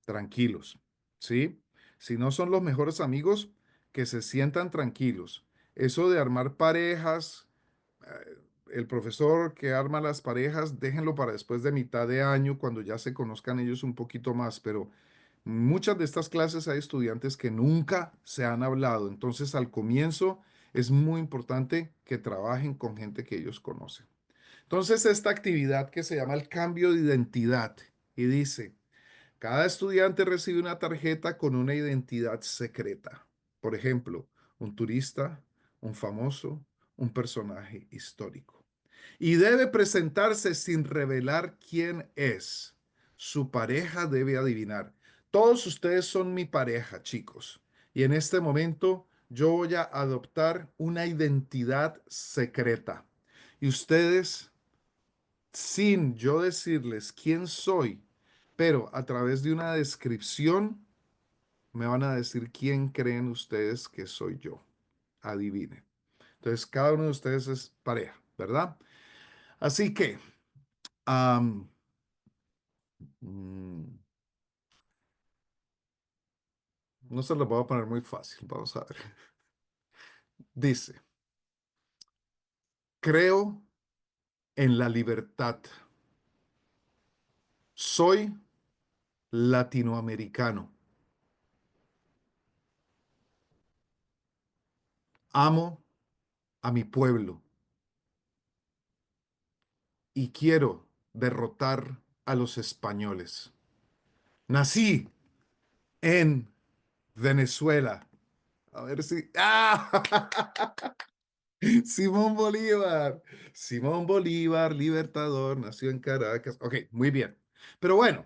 tranquilos, ¿sí? Si no son los mejores amigos, que se sientan tranquilos. Eso de armar parejas, el profesor que arma las parejas, déjenlo para después de mitad de año, cuando ya se conozcan ellos un poquito más, pero muchas de estas clases hay estudiantes que nunca se han hablado, entonces al comienzo es muy importante que trabajen con gente que ellos conocen. Entonces esta actividad que se llama el cambio de identidad y dice, cada estudiante recibe una tarjeta con una identidad secreta. Por ejemplo, un turista, un famoso, un personaje histórico. Y debe presentarse sin revelar quién es. Su pareja debe adivinar. Todos ustedes son mi pareja, chicos. Y en este momento yo voy a adoptar una identidad secreta. Y ustedes, sin yo decirles quién soy, pero a través de una descripción, me van a decir quién creen ustedes que soy yo. Adivinen. Entonces, cada uno de ustedes es pareja, ¿verdad? Así que, am, mm, no se lo voy a poner muy fácil. Vamos a ver. Dice, creo en la libertad. Soy latinoamericano. Amo a mi pueblo y quiero derrotar a los españoles. Nací en Venezuela. A ver si... ¡Ah! Simón Bolívar. Simón Bolívar, libertador, nació en Caracas. Ok, muy bien. Pero bueno,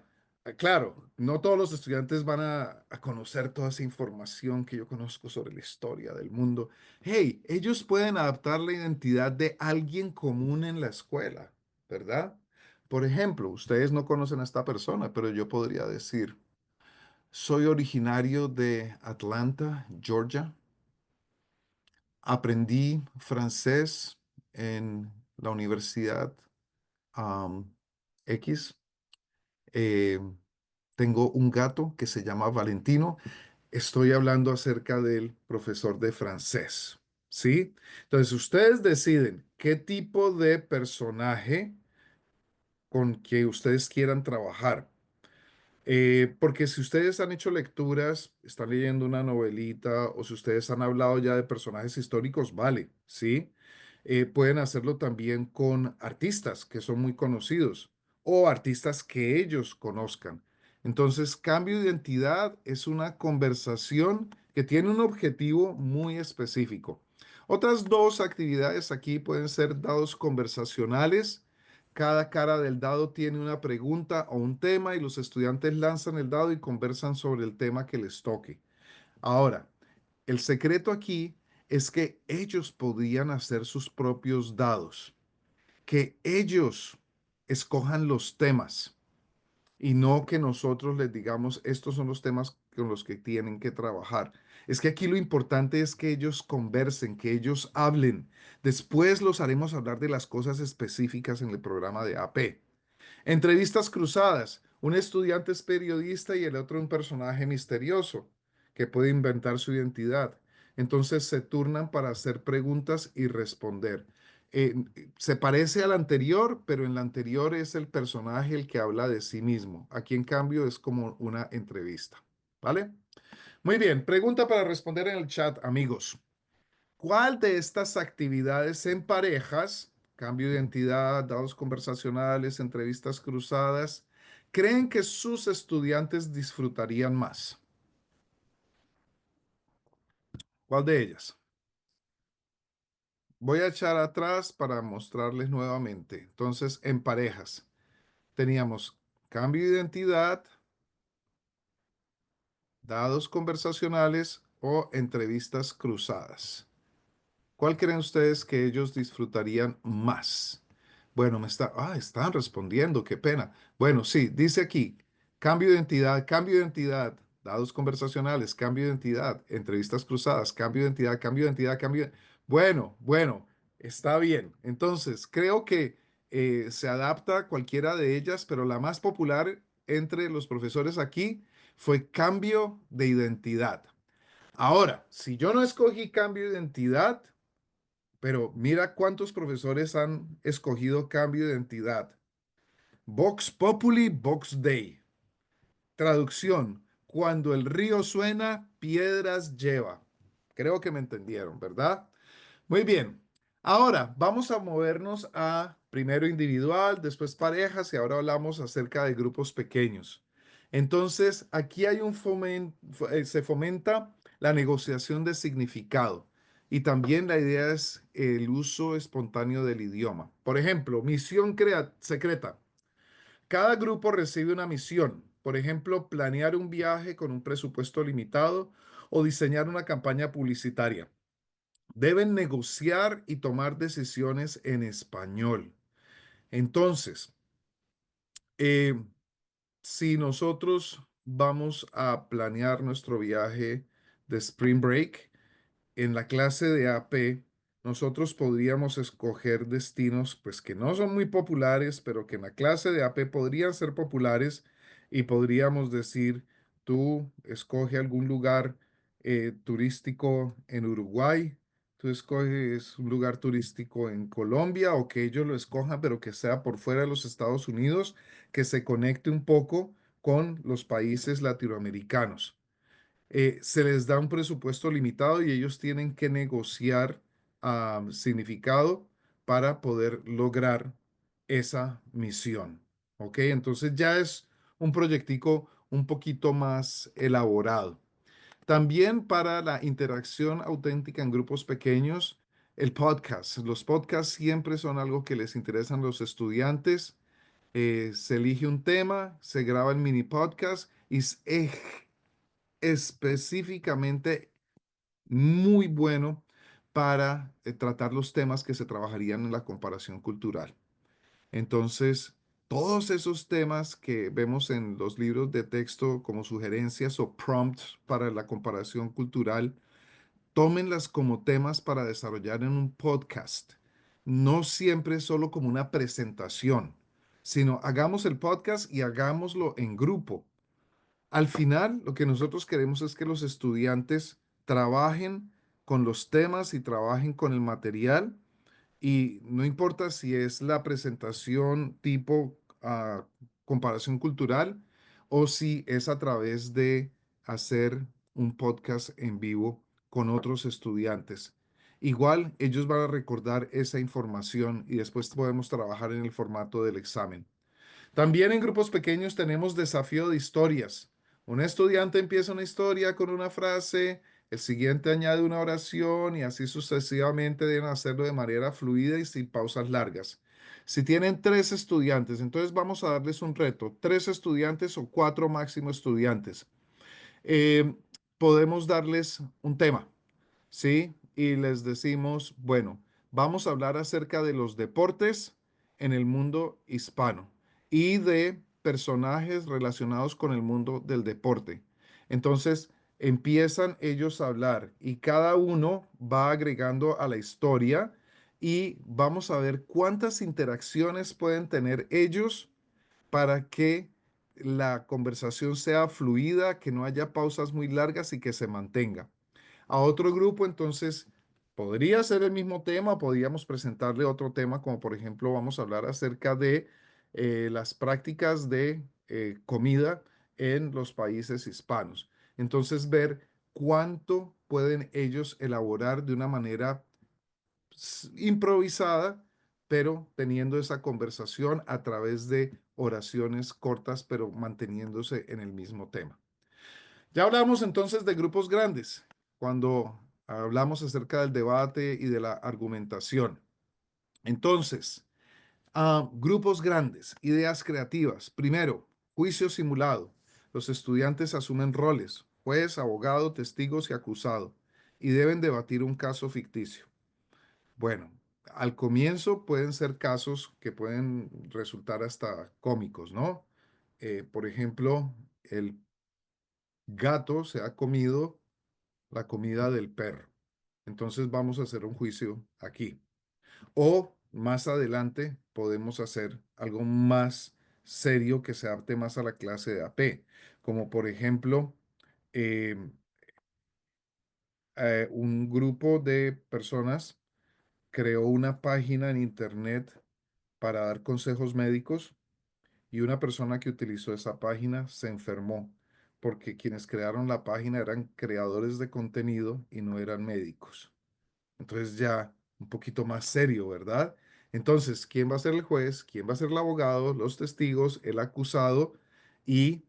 claro, no todos los estudiantes van a conocer toda esa información que yo conozco sobre la historia del mundo. Hey, ellos pueden adaptar la identidad de alguien común en la escuela, ¿verdad? Por ejemplo, ustedes no conocen a esta persona, pero yo podría decir, soy originario de Atlanta, Georgia. Aprendí francés en la Universidad am, X. Eh, tengo un gato que se llama Valentino. Estoy hablando acerca del profesor de francés, ¿sí? Entonces, ustedes deciden qué tipo de personaje con que ustedes quieran trabajar. Porque si ustedes han hecho lecturas, están leyendo una novelita o si ustedes han hablado ya de personajes históricos, vale, ¿sí? Pueden hacerlo también con artistas que son muy conocidos o artistas que ellos conozcan. Entonces, cambio de identidad es una conversación que tiene un objetivo muy específico. Otras dos actividades aquí pueden ser dados conversacionales. Cada cara del dado tiene una pregunta o un tema y los estudiantes lanzan el dado y conversan sobre el tema que les toque. Ahora, el secreto aquí es que ellos podían hacer sus propios dados, que ellos escojan los temas y no que nosotros les digamos, estos son los temas con los que tienen que trabajar. Es que aquí lo importante es que ellos conversen, que ellos hablen. Después los haremos hablar de las cosas específicas en el programa de AP. Entrevistas cruzadas. Un estudiante es periodista y el otro un personaje misterioso que puede inventar su identidad. Entonces se turnan para hacer preguntas y responder. Eh, Se parece al anterior, pero en la anterior es el personaje el que habla de sí mismo. Aquí en cambio es como una entrevista. ¿Vale? Muy bien, pregunta para responder en el chat, amigos. ¿Cuál de estas actividades en parejas, cambio de identidad, dados conversacionales, entrevistas cruzadas, creen que sus estudiantes disfrutarían más? ¿Cuál de ellas? Voy a echar atrás para mostrarles nuevamente. Entonces, en parejas, teníamos cambio de identidad, dados conversacionales o entrevistas cruzadas. ¿Cuál creen ustedes que ellos disfrutarían más? Bueno, están respondiendo, qué pena. Bueno, sí, dice aquí, cambio de identidad, dados conversacionales, cambio de identidad, entrevistas cruzadas, cambio de identidad, cambio de identidad, Bueno, está bien. Entonces, creo que se adapta a cualquiera de ellas, pero la más popular entre los profesores aquí fue cambio de identidad. Ahora, si yo no escogí cambio de identidad, pero mira cuántos profesores han escogido cambio de identidad. Vox Populi, Vox Dei. Traducción, cuando el río suena, piedras lleva. Creo que me entendieron, ¿verdad? Muy bien. Ahora vamos a movernos a primero individual, después parejas y ahora hablamos acerca de grupos pequeños. Entonces, aquí hay se fomenta la negociación de significado y también la idea es el uso espontáneo del idioma. Por ejemplo, secreta. Cada grupo recibe una misión. Por ejemplo, planear un viaje con un presupuesto limitado o diseñar una campaña publicitaria. Deben negociar y tomar decisiones en español. Entonces, eh, si nosotros vamos a planear nuestro viaje de Spring Break, en la clase de AP, nosotros podríamos escoger destinos pues que no son muy populares, pero que en la clase de AP podrían ser populares y podríamos decir, tú escoge algún lugar turístico en Uruguay, tú escoges un lugar turístico en Colombia o que ellos lo escojan, pero que sea por fuera de los Estados Unidos, que se conecte un poco con los países latinoamericanos. Se les da un presupuesto limitado y ellos tienen que negociar significado para poder lograr esa misión. ¿Ok? Entonces ya es un proyectico un poquito más elaborado. También para la interacción auténtica en grupos pequeños, el podcast. Los podcasts siempre son algo que les interesan a los estudiantes. Se elige un tema, se graba el mini podcast y es específicamente muy bueno para tratar los temas que se trabajarían en la comparación cultural. Entonces, todos esos temas que vemos en los libros de texto como sugerencias o prompts para la comparación cultural, tómenlas como temas para desarrollar en un podcast. No siempre solo como una presentación, sino hagamos el podcast y hagámoslo en grupo. Al final, lo que nosotros queremos es que los estudiantes trabajen con los temas y trabajen con el material y no importa si es la presentación tipo comparación cultural o si es a través de hacer un podcast en vivo con otros estudiantes. Igual ellos van a recordar esa información y después podemos trabajar en el formato del examen. También en grupos pequeños tenemos desafío de historias. Un estudiante empieza una historia con una frase, el siguiente añade una oración y así sucesivamente deben hacerlo de manera fluida y sin pausas largas. Si tienen 3 estudiantes, entonces vamos a darles un reto, 3 estudiantes o 4 máximo estudiantes. Eh, Podemos darles un tema. ¿Sí? Y les decimos, bueno, vamos a hablar acerca de los deportes en el mundo hispano y de personajes relacionados con el mundo del deporte. Entonces, empiezan ellos a hablar y cada uno va agregando a la historia y vamos a ver cuántas interacciones pueden tener ellos para que la conversación sea fluida, que no haya pausas muy largas y que se mantenga a otro grupo, entonces podría ser el mismo tema, podríamos presentarle otro tema, como por ejemplo vamos a hablar acerca de las prácticas de comida en los países hispanos. Entonces ver cuánto pueden ellos elaborar de una manera improvisada, pero teniendo esa conversación a través de oraciones cortas, pero manteniéndose en el mismo tema. Ya hablamos entonces de grupos grandes, cuando hablamos acerca del debate y de la argumentación. Entonces, grupos grandes, ideas creativas. Primero, juicio simulado. Los estudiantes asumen roles, juez, abogado, testigos y acusado, y deben debatir un caso ficticio. Bueno, al comienzo pueden ser casos que pueden resultar hasta cómicos, ¿no? Por ejemplo, el gato se ha comido la comida del perro. Entonces vamos a hacer un juicio aquí. O más adelante podemos hacer algo más serio que se adapte más a la clase de AP, como por ejemplo, eh, un grupo de personas creó una página en internet para dar consejos médicos y una persona que utilizó esa página se enfermó porque quienes crearon la página eran creadores de contenido y no eran médicos. Entonces ya un poquito más serio, ¿verdad? Entonces, ¿quién va a ser el juez? ¿Quién va a ser el abogado? Los testigos, el acusado y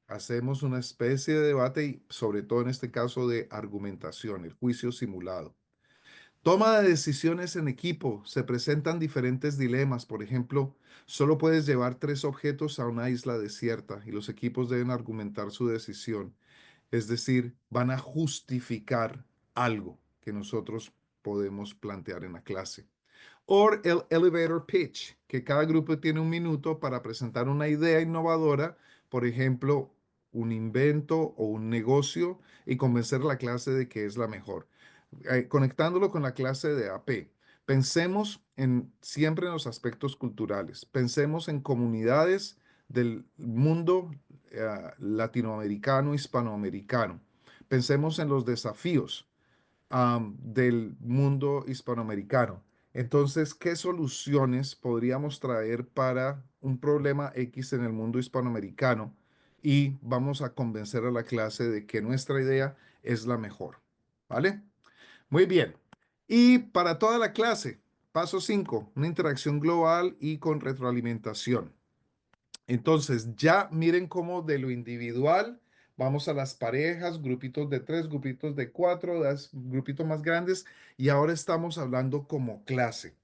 hacemos una especie de debate y sobre todo en este caso de argumentación, el juicio simulado. Toma de decisiones en equipo. Se presentan diferentes dilemas. Por ejemplo, solo puedes llevar 3 objetos a una isla desierta y los equipos deben argumentar su decisión. Es decir, van a justificar algo que nosotros podemos plantear en la clase. O el elevator pitch, que cada grupo tiene 1 minuto para presentar una idea innovadora, por ejemplo, un invento o un negocio y convencer a la clase de que es la mejor. Conectándolo con la clase de AP, pensemos siempre en los aspectos culturales, pensemos en comunidades del mundo latinoamericano, hispanoamericano, pensemos en los desafíos del mundo hispanoamericano. Entonces, ¿qué soluciones podríamos traer para un problema X en el mundo hispanoamericano? Y vamos a convencer a la clase de que nuestra idea es la mejor. ¿Vale? Muy bien. Y para toda la clase, paso 5, una interacción global y con retroalimentación. Entonces, ya miren cómo de lo individual vamos a las parejas, grupitos de 3, grupitos de 4, grupitos más grandes, y ahora estamos hablando como clase.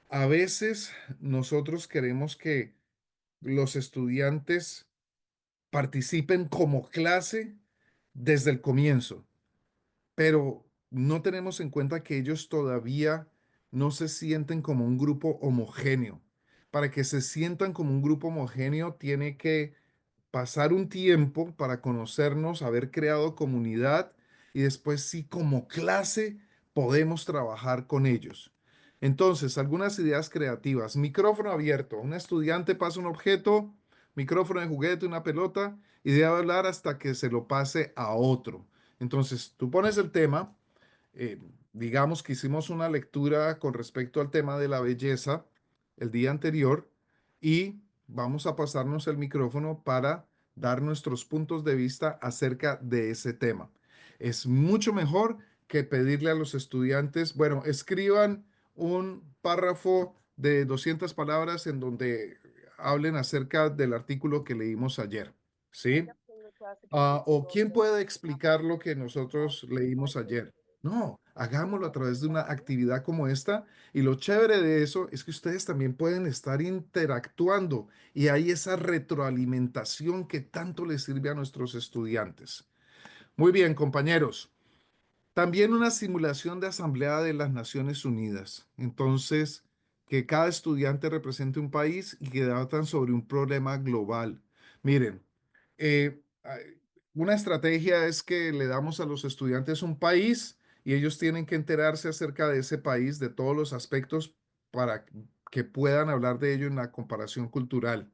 A veces nosotros queremos que los estudiantes participen como clase desde el comienzo, pero no tenemos en cuenta que ellos todavía no se sienten como un grupo homogéneo. Para que se sientan como un grupo homogéneo, tiene que pasar un tiempo para conocernos, haber creado comunidad y después sí como clase podemos trabajar con ellos. Entonces, algunas ideas creativas. Micrófono abierto. Un estudiante pasa un objeto, micrófono de juguete, una pelota, y debe hablar hasta que se lo pase a otro. Entonces, tú pones el tema, eh, digamos que hicimos una lectura con respecto al tema de la belleza el día anterior y vamos a pasarnos el micrófono para dar nuestros puntos de vista acerca de ese tema. Es mucho mejor que pedirle a los estudiantes, bueno, escriban un párrafo de 200 palabras en donde hablen acerca del artículo que leímos ayer, ¿sí? O quién puede explicar lo que nosotros leímos ayer. No, hagámoslo a través de una actividad como esta. Y lo chévere de eso es que ustedes también pueden estar interactuando y hay esa retroalimentación que tanto les sirve a nuestros estudiantes. Muy bien, compañeros. También una simulación de Asamblea de las Naciones Unidas. Entonces, que cada estudiante represente un país y que debatan sobre un problema global. Miren, una estrategia es que le damos a los estudiantes un país y ellos tienen que enterarse acerca de ese país, de todos los aspectos para que puedan hablar de ello en la comparación cultural.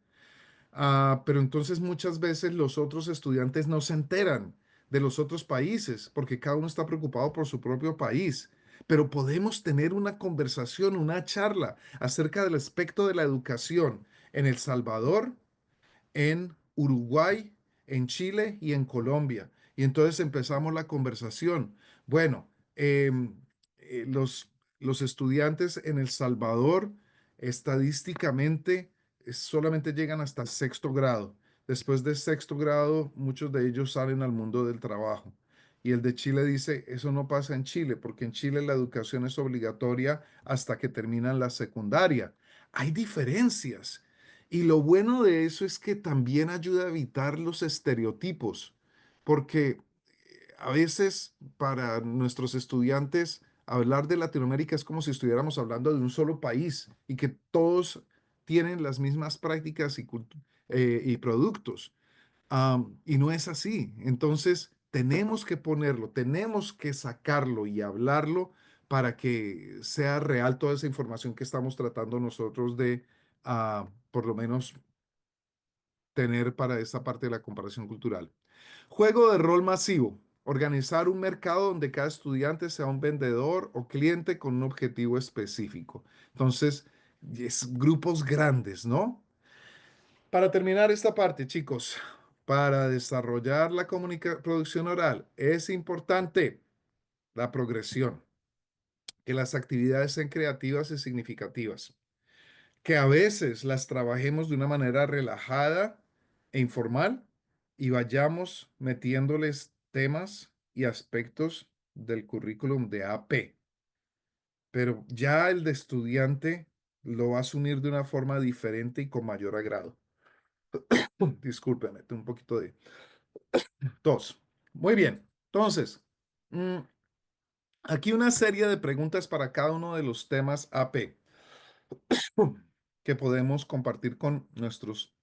Pero entonces muchas veces los otros estudiantes no se enteran de los otros países porque cada uno está preocupado por su propio país. Pero podemos tener una conversación, una charla acerca del aspecto de la educación en El Salvador, en Uruguay, en Chile y en Colombia. Y entonces empezamos la conversación. Bueno, eh, los, los estudiantes en El Salvador estadísticamente solamente llegan hasta sexto grado. Después de sexto grado, muchos de ellos salen al mundo del trabajo. Y el de Chile dice, eso no pasa en Chile, porque en Chile la educación es obligatoria hasta que terminan la secundaria. Hay diferencias. Y lo bueno de eso es que también ayuda a evitar los estereotipos, porque a veces para nuestros estudiantes hablar de Latinoamérica es como si estuviéramos hablando de un solo país y que todos tienen las mismas prácticas y productos. Y no es así. Entonces, tenemos que ponerlo, tenemos que sacarlo y hablarlo para que sea real toda esa información que estamos tratando nosotros de, por lo menos, tener para esta parte de la comparación cultural. Juego de rol masivo. Organizar un mercado donde cada estudiante sea un vendedor o cliente con un objetivo específico. Entonces, es grupos grandes, ¿no? Para terminar esta parte, chicos, para desarrollar la producción oral es importante la progresión, que las actividades sean creativas y significativas, que a veces las trabajemos de una manera relajada e informal y vayamos metiéndoles temas y aspectos del currículum de AP, pero ya el de estudiante lo va a asumir de una forma diferente y con mayor agrado. Discúlpeme, tengo un poquito de tos. Muy bien. Entonces, mm, aquí una serie de preguntas para cada uno de los temas AP que podemos compartir con nuestros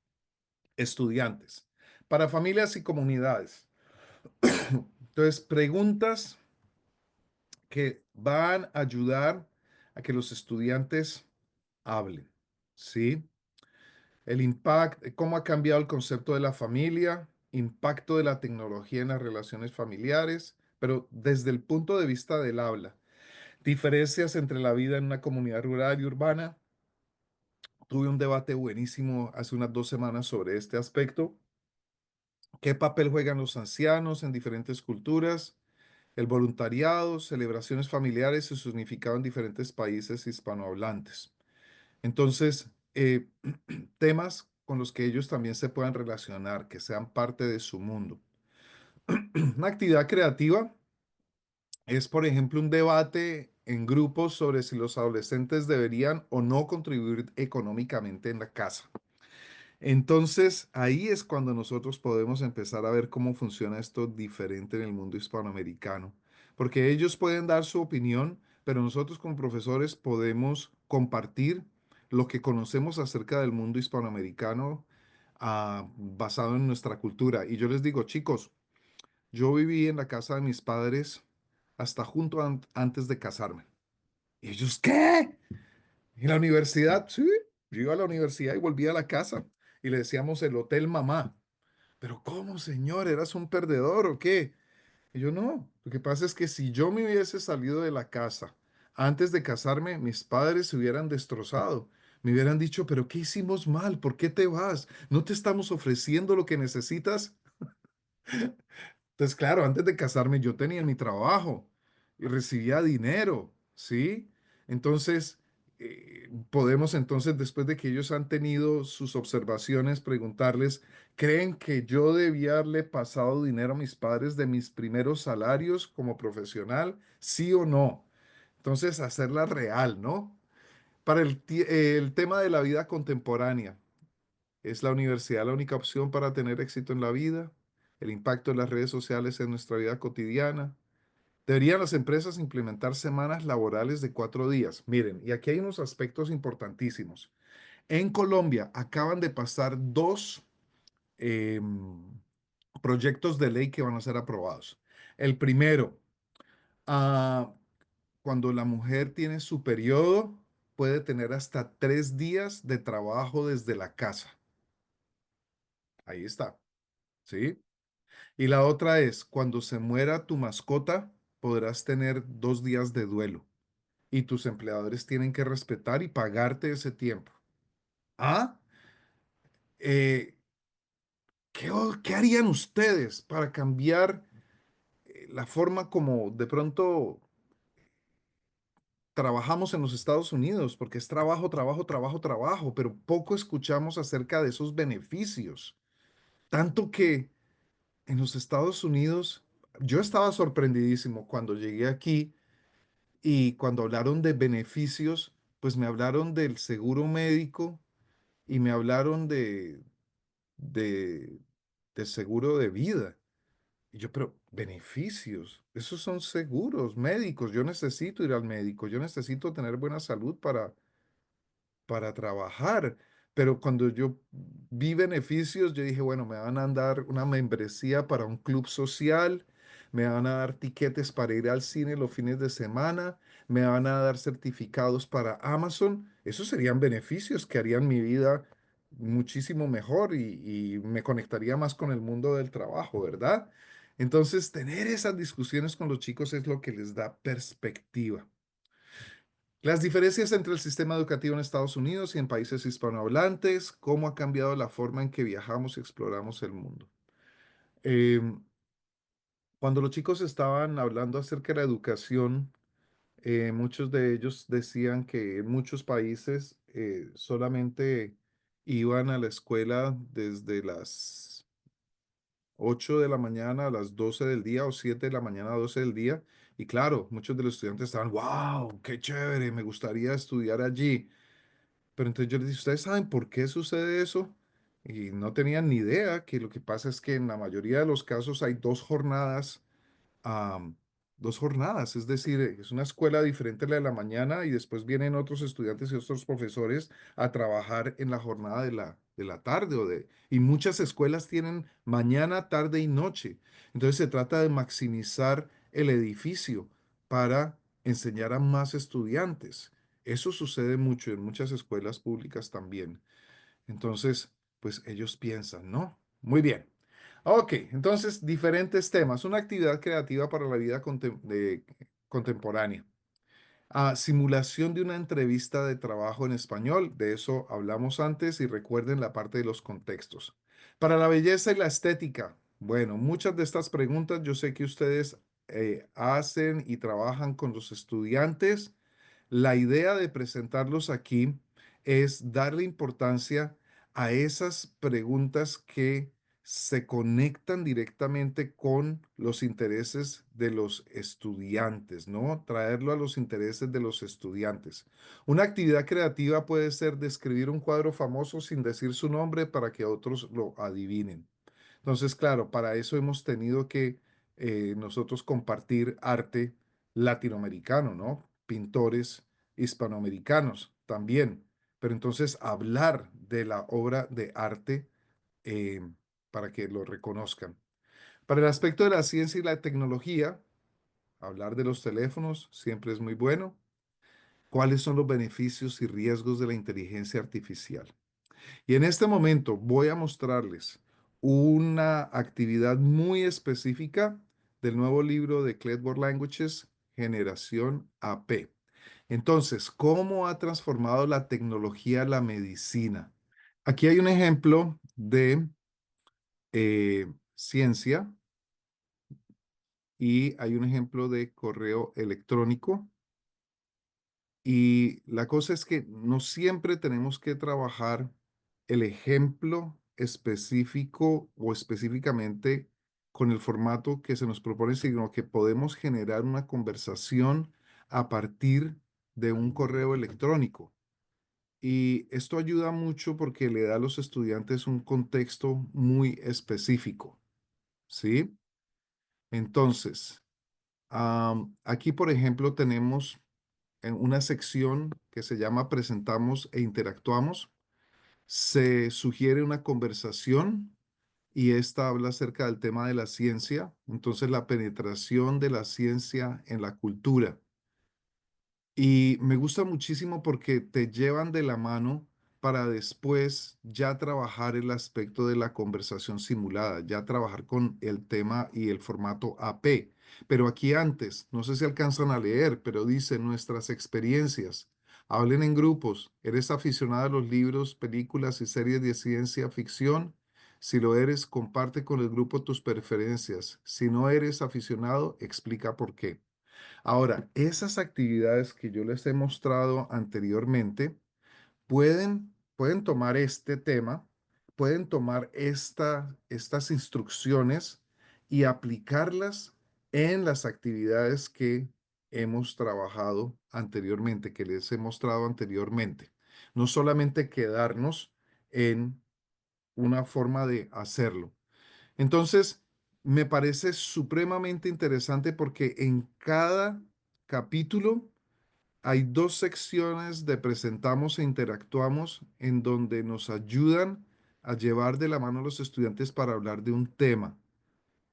estudiantes. Para familias y comunidades. Entonces, preguntas que van a ayudar a que los estudiantes hablen, ¿sí? El impacto, cómo ha cambiado el concepto de la familia, impacto de la tecnología en las relaciones familiares, pero desde el punto de vista del habla. Diferencias entre la vida en una comunidad rural y urbana. Tuve un debate buenísimo hace unas 2 semanas sobre este aspecto. ¿Qué papel juegan los ancianos en diferentes culturas? El voluntariado, celebraciones familiares y su significado en diferentes países hispanohablantes. Entonces, temas con los que ellos también se puedan relacionar, que sean parte de su mundo. Una actividad creativa es, por ejemplo, un debate en grupos sobre si los adolescentes deberían o no contribuir económicamente en la casa. Entonces, ahí es cuando nosotros podemos empezar a ver cómo funciona esto diferente en el mundo hispanoamericano, porque ellos pueden dar su opinión, pero nosotros como profesores podemos compartir lo que conocemos acerca del mundo hispanoamericano basado en nuestra cultura. Y yo les digo, chicos, yo viví en la casa de mis padres hasta antes de casarme. ¿Y ellos qué? ¿En la universidad? Sí, yo iba a la universidad y volvía a la casa y le decíamos el hotel mamá. Pero ¿cómo, señor? ¿Eras un perdedor o qué? Y yo no. Lo que pasa es que si yo me hubiese salido de la casa antes de casarme, mis padres se hubieran destrozado. Me hubieran dicho, pero ¿qué hicimos mal? ¿Por qué te vas? ¿No te estamos ofreciendo lo que necesitas? Entonces, claro, antes de casarme yo tenía mi trabajo y recibía dinero, ¿sí? Entonces, podemos entonces, después de que ellos han tenido sus observaciones, preguntarles, ¿creen que yo debía haberle pasado dinero a mis padres de mis primeros salarios como profesional? ¿Sí o no? Entonces, hacerla real, ¿no? Para el tema de la vida contemporánea. ¿Es la universidad la única opción para tener éxito en la vida? El impacto de las redes sociales en nuestra vida cotidiana. ¿Deberían las empresas implementar semanas laborales de 4 días? Miren, y aquí hay unos aspectos importantísimos. En Colombia acaban de pasar dos proyectos de ley que van a ser aprobados. El primero, ah, cuando la mujer tiene su periodo, puede tener hasta 3 días de trabajo desde la casa. Ahí está, ¿sí? Y la otra es, cuando se muera tu mascota, podrás tener 2 días de duelo y tus empleadores tienen que respetar y pagarte ese tiempo. ¿Ah? Eh, ¿Qué harían ustedes para cambiar la forma como de pronto trabajamos en los Estados Unidos? Porque es trabajo, trabajo, trabajo, trabajo, pero poco escuchamos acerca de esos beneficios. Tanto que en los Estados Unidos, yo estaba sorprendidísimo cuando llegué aquí. Y cuando hablaron de beneficios, pues me hablaron del seguro médico y me hablaron de seguro de vida. Y yo, pero beneficios, esos son seguros médicos. Yo necesito ir al médico, yo necesito tener buena salud para trabajar. Pero cuando yo vi beneficios, yo dije, bueno, me van a dar una membresía para un club social, me van a dar tiquetes para ir al cine los fines de semana, me van a dar certificados para Amazon. Esos serían beneficios que harían mi vida muchísimo mejor y me conectaría más con el mundo del trabajo, ¿verdad? Entonces, tener esas discusiones con los chicos es lo que les da perspectiva. Las diferencias entre el sistema educativo en Estados Unidos y en países hispanohablantes, cómo ha cambiado la forma en que viajamos y exploramos el mundo. Em, Cuando los chicos estaban hablando acerca de la educación, muchos de ellos decían que en muchos países solamente iban a la escuela desde las 8 de la mañana a las 12 del día o 7 de la mañana a 12 del día. Y claro, muchos de los estudiantes estaban, wow, qué chévere, me gustaría estudiar allí. Pero entonces yo les dije, ¿ustedes saben por qué sucede eso? Y no tenían ni idea que lo que pasa es que en la mayoría de los casos hay am, dos jornadas, es decir, es una escuela diferente a la de la mañana y después vienen otros estudiantes y otros profesores a trabajar en la jornada de la tarde y muchas escuelas tienen mañana, tarde y noche. Entonces se trata de maximizar el edificio para enseñar a más estudiantes. Eso sucede mucho en muchas escuelas públicas también. Entonces, pues ellos piensan, ¿no? Muy bien. Ok, entonces diferentes temas. Una actividad creativa para la vida contemporánea. Simulación de una entrevista de trabajo en español. De eso hablamos antes y recuerden la parte de los contextos. Para la belleza y la estética. Bueno, muchas de estas preguntas yo sé que ustedes hacen y trabajan con los estudiantes. La idea de presentarlos aquí es darle importancia a esas preguntas que se conectan directamente con los intereses de los estudiantes, ¿no? Traerlo a los intereses de los estudiantes. Una actividad creativa puede ser describir un cuadro famoso sin decir su nombre para que otros lo adivinen. Entonces, claro, para eso hemos tenido que nosotros compartir arte latinoamericano, ¿no? Pintores hispanoamericanos también. Pero entonces hablar de la obra de arte eh, para que lo reconozcan. Para el aspecto de la ciencia y la tecnología, hablar de los teléfonos siempre es muy bueno. ¿Cuáles son los beneficios y riesgos de la inteligencia artificial? Y en este momento voy a mostrarles una actividad muy específica del nuevo libro de Cledwell Languages, Generación AP. Entonces, ¿cómo ha transformado la tecnología la medicina? Aquí hay un ejemplo de ciencia y hay un ejemplo de correo electrónico. Y la cosa es que no siempre tenemos que trabajar el ejemplo específico o específicamente con el formato que se nos propone, sino que podemos generar una conversación a partir de un correo electrónico. Y esto ayuda mucho porque le da a los estudiantes un contexto muy específico, ¿sí? Entonces, aquí, por ejemplo, tenemos en una sección que se llama Presentamos e Interactuamos. Se sugiere una conversación y esta habla acerca del tema de la ciencia, entonces la penetración de la ciencia en la cultura. Y me gusta muchísimo porque te llevan de la mano para después ya trabajar el aspecto de la conversación simulada, ya trabajar con el tema y el formato AP. Pero aquí antes, no sé si alcanzan a leer, pero dice nuestras experiencias. Hablen en grupos. ¿Eres aficionado a los libros, películas y series de ciencia ficción? Si lo eres, comparte con el grupo tus preferencias. Si no eres aficionado, explica por qué. Ahora, esas actividades que yo les he mostrado anteriormente pueden tomar este tema, pueden tomar estas instrucciones y aplicarlas en las actividades que hemos trabajado anteriormente, que les he mostrado anteriormente. No solamente quedarnos en una forma de hacerlo. Entonces, me parece supremamente interesante porque en cada capítulo hay dos secciones de presentamos e interactuamos en donde nos ayudan a llevar de la mano a los estudiantes para hablar de un tema.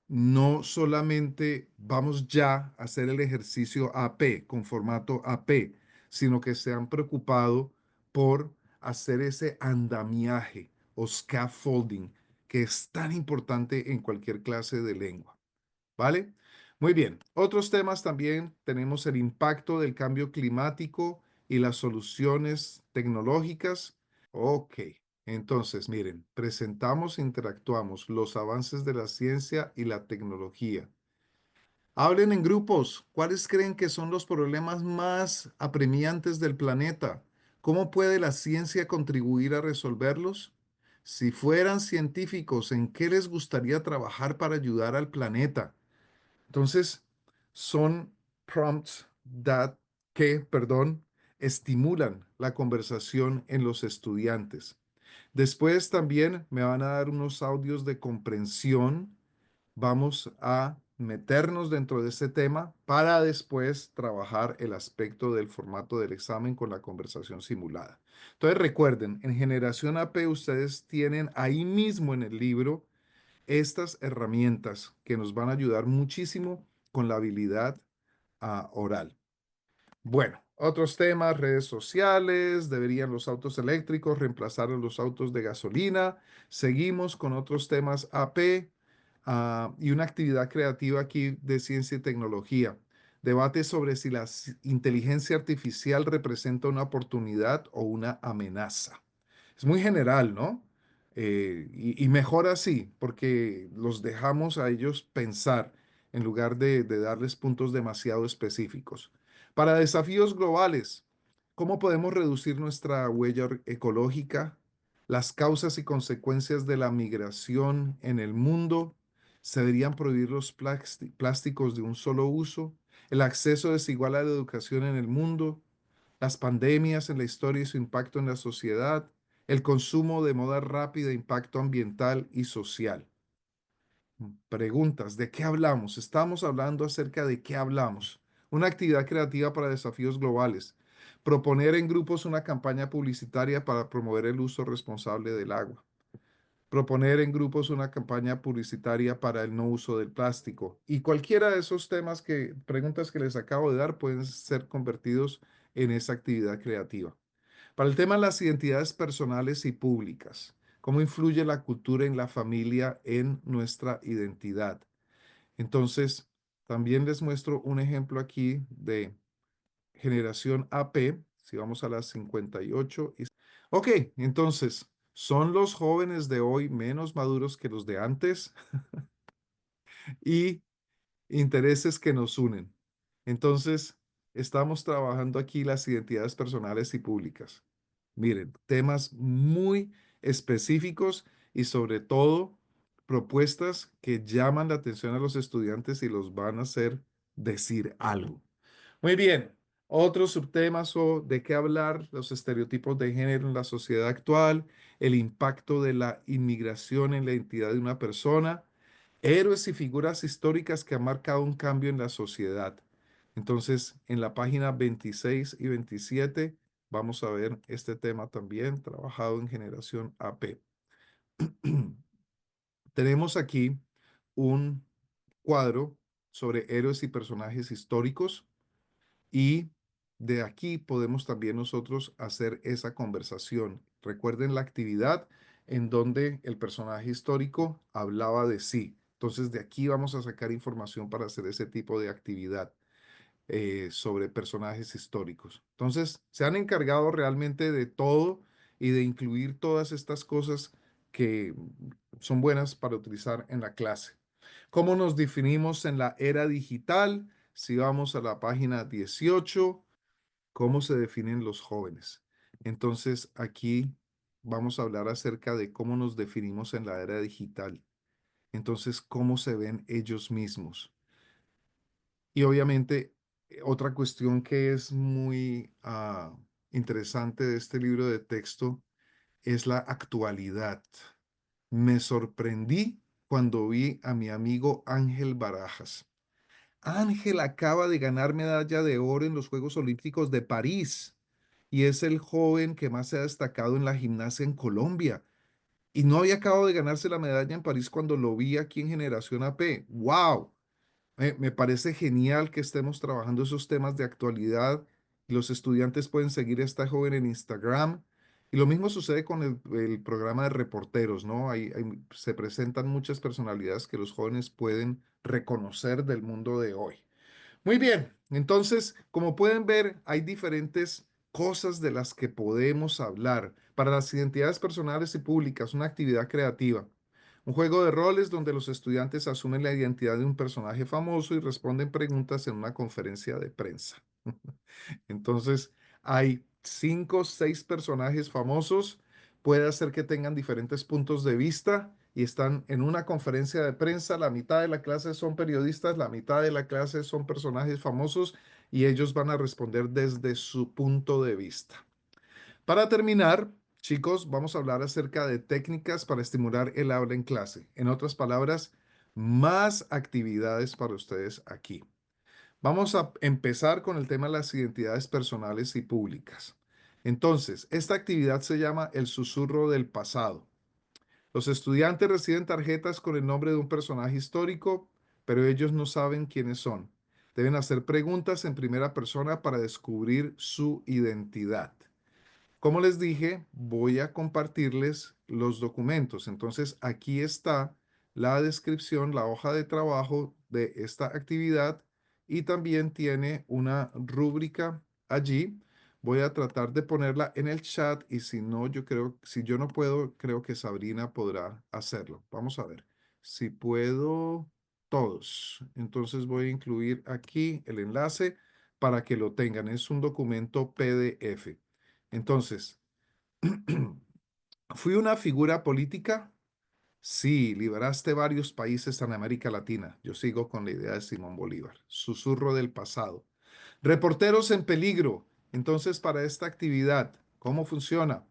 No solamente vamos ya a hacer el ejercicio AP con formato AP, sino que se han preocupado por hacer ese andamiaje o scaffolding que es tan importante en cualquier clase de lengua. ¿Vale? Muy bien. Otros temas también tenemos el impacto del cambio climático y las soluciones tecnológicas. Ok. Entonces, miren, presentamos e interactuamos los avances de la ciencia y la tecnología. Hablen en grupos. ¿Cuáles creen que son los problemas más apremiantes del planeta? ¿Cómo puede la ciencia contribuir a resolverlos? Si fueran científicos, ¿en qué les gustaría trabajar para ayudar al planeta? Entonces, son prompts perdón, estimulan la conversación en los estudiantes. Después también me van a dar unos audios de comprensión. Vamos a meternos dentro de ese tema para después trabajar el aspecto del formato del examen con la conversación simulada. Entonces recuerden, en Generación AP ustedes tienen ahí mismo en el libro estas herramientas que nos van a ayudar muchísimo con la habilidad oral. Bueno, otros temas, redes sociales, deberían los autos eléctricos reemplazar a los autos de gasolina. Seguimos con otros temas AP y una actividad creativa aquí de ciencia y tecnología. Debate sobre si la inteligencia artificial representa una oportunidad o una amenaza. Es muy general, ¿no? Y mejor así, porque los dejamos a ellos pensar en lugar de darles puntos demasiado específicos. Para desafíos globales, ¿cómo podemos reducir nuestra huella ecológica? Las causas y consecuencias de la migración en el mundo. ¿Se deberían prohibir los plásticos de un solo uso? El acceso desigual a la educación en el mundo. Las pandemias en la historia y su impacto en la sociedad. El consumo de moda rápida, impacto ambiental y social. Preguntas, ¿de qué hablamos? Estamos hablando acerca de qué hablamos. Una actividad creativa para desafíos globales. Proponer en grupos una campaña publicitaria para promover el uso responsable del agua. Proponer en grupos una campaña publicitaria para el no uso del plástico. Y cualquiera de esos preguntas que les acabo de dar pueden ser convertidos en esa actividad creativa. Para el tema de las identidades personales y públicas, ¿cómo influye la cultura en la familia en nuestra identidad? Entonces, también les muestro un ejemplo aquí de generación AP, si vamos a las 58. Ok, entonces, ¿son los jóvenes de hoy menos maduros que los de antes? Y intereses que nos unen. Entonces, estamos trabajando aquí las identidades personales y públicas. Miren, temas muy específicos y sobre todo propuestas que llaman la atención a los estudiantes y los van a hacer decir algo. Muy bien, otros subtemas o de qué hablar, los estereotipos de género en la sociedad actual, el impacto de la inmigración en la identidad de una persona, héroes y figuras históricas que han marcado un cambio en la sociedad. Entonces, en la página 26 y 27 vamos a ver este tema también, trabajado en generación AP. Tenemos aquí un cuadro sobre héroes y personajes históricos y de aquí podemos también nosotros hacer esa conversación. Recuerden la actividad en donde el personaje histórico hablaba de sí. Entonces de aquí vamos a sacar información para hacer ese tipo de actividad sobre personajes históricos. Entonces se han encargado realmente de todo y de incluir todas estas cosas que son buenas para utilizar en la clase. ¿Cómo nos definimos en la era digital? Si vamos a la página 18, ¿cómo se definen los jóvenes? Entonces, aquí vamos a hablar acerca de cómo nos definimos en la era digital. Entonces, ¿cómo se ven ellos mismos? Y obviamente, otra cuestión que es muy interesante de este libro de texto es la actualidad. Me sorprendí cuando vi a mi amigo Ángel Barajas. Ángel acaba de ganar medalla de oro en los Juegos Olímpicos de París y es el joven que más se ha destacado en la gimnasia en Colombia. Y no había acabado de ganarse la medalla en París cuando lo vi aquí en Generación AP. ¡Wow! Me parece genial que estemos trabajando esos temas de actualidad. Los estudiantes pueden seguir a esta joven en Instagram. Y lo mismo sucede con el programa de reporteros, ¿no? Se presentan muchas personalidades que los jóvenes pueden reconocer del mundo de hoy. Muy bien, entonces, como pueden ver, hay diferentes cosas de las que podemos hablar. Para las identidades personales y públicas, una actividad creativa. Un juego de roles donde los estudiantes asumen la identidad de un personaje famoso y responden preguntas en una conferencia de prensa. Entonces, hay 5 o 6 personajes famosos. Puede ser que tengan diferentes puntos de vista y están en una conferencia de prensa. La mitad de la clase son periodistas, la mitad de la clase son personajes famosos y ellos van a responder desde su punto de vista. Para terminar, chicos, vamos a hablar acerca de técnicas para estimular el habla en clase. En otras palabras, más actividades para ustedes aquí. Vamos a empezar con el tema de las identidades personales y públicas. Entonces, esta actividad se llama el susurro del pasado. Los estudiantes reciben tarjetas con el nombre de un personaje histórico, pero ellos no saben quiénes son. Deben hacer preguntas en primera persona para descubrir su identidad. Como les dije, voy a compartirles los documentos. Entonces, aquí está la descripción, la hoja de trabajo de esta actividad y también tiene una rúbrica allí. Voy a tratar de ponerla en el chat y si no, si yo no puedo, creo que Sabrina podrá hacerlo. Vamos a ver. Si puedo, todos. Entonces voy a incluir aquí el enlace para que lo tengan. Es un documento PDF. Entonces, ¿fui una figura política? Sí, liberaste varios países en América Latina. Yo sigo con la idea de Simón Bolívar. Susurro del pasado. Reporteros en peligro. Entonces, para esta actividad, ¿cómo funciona?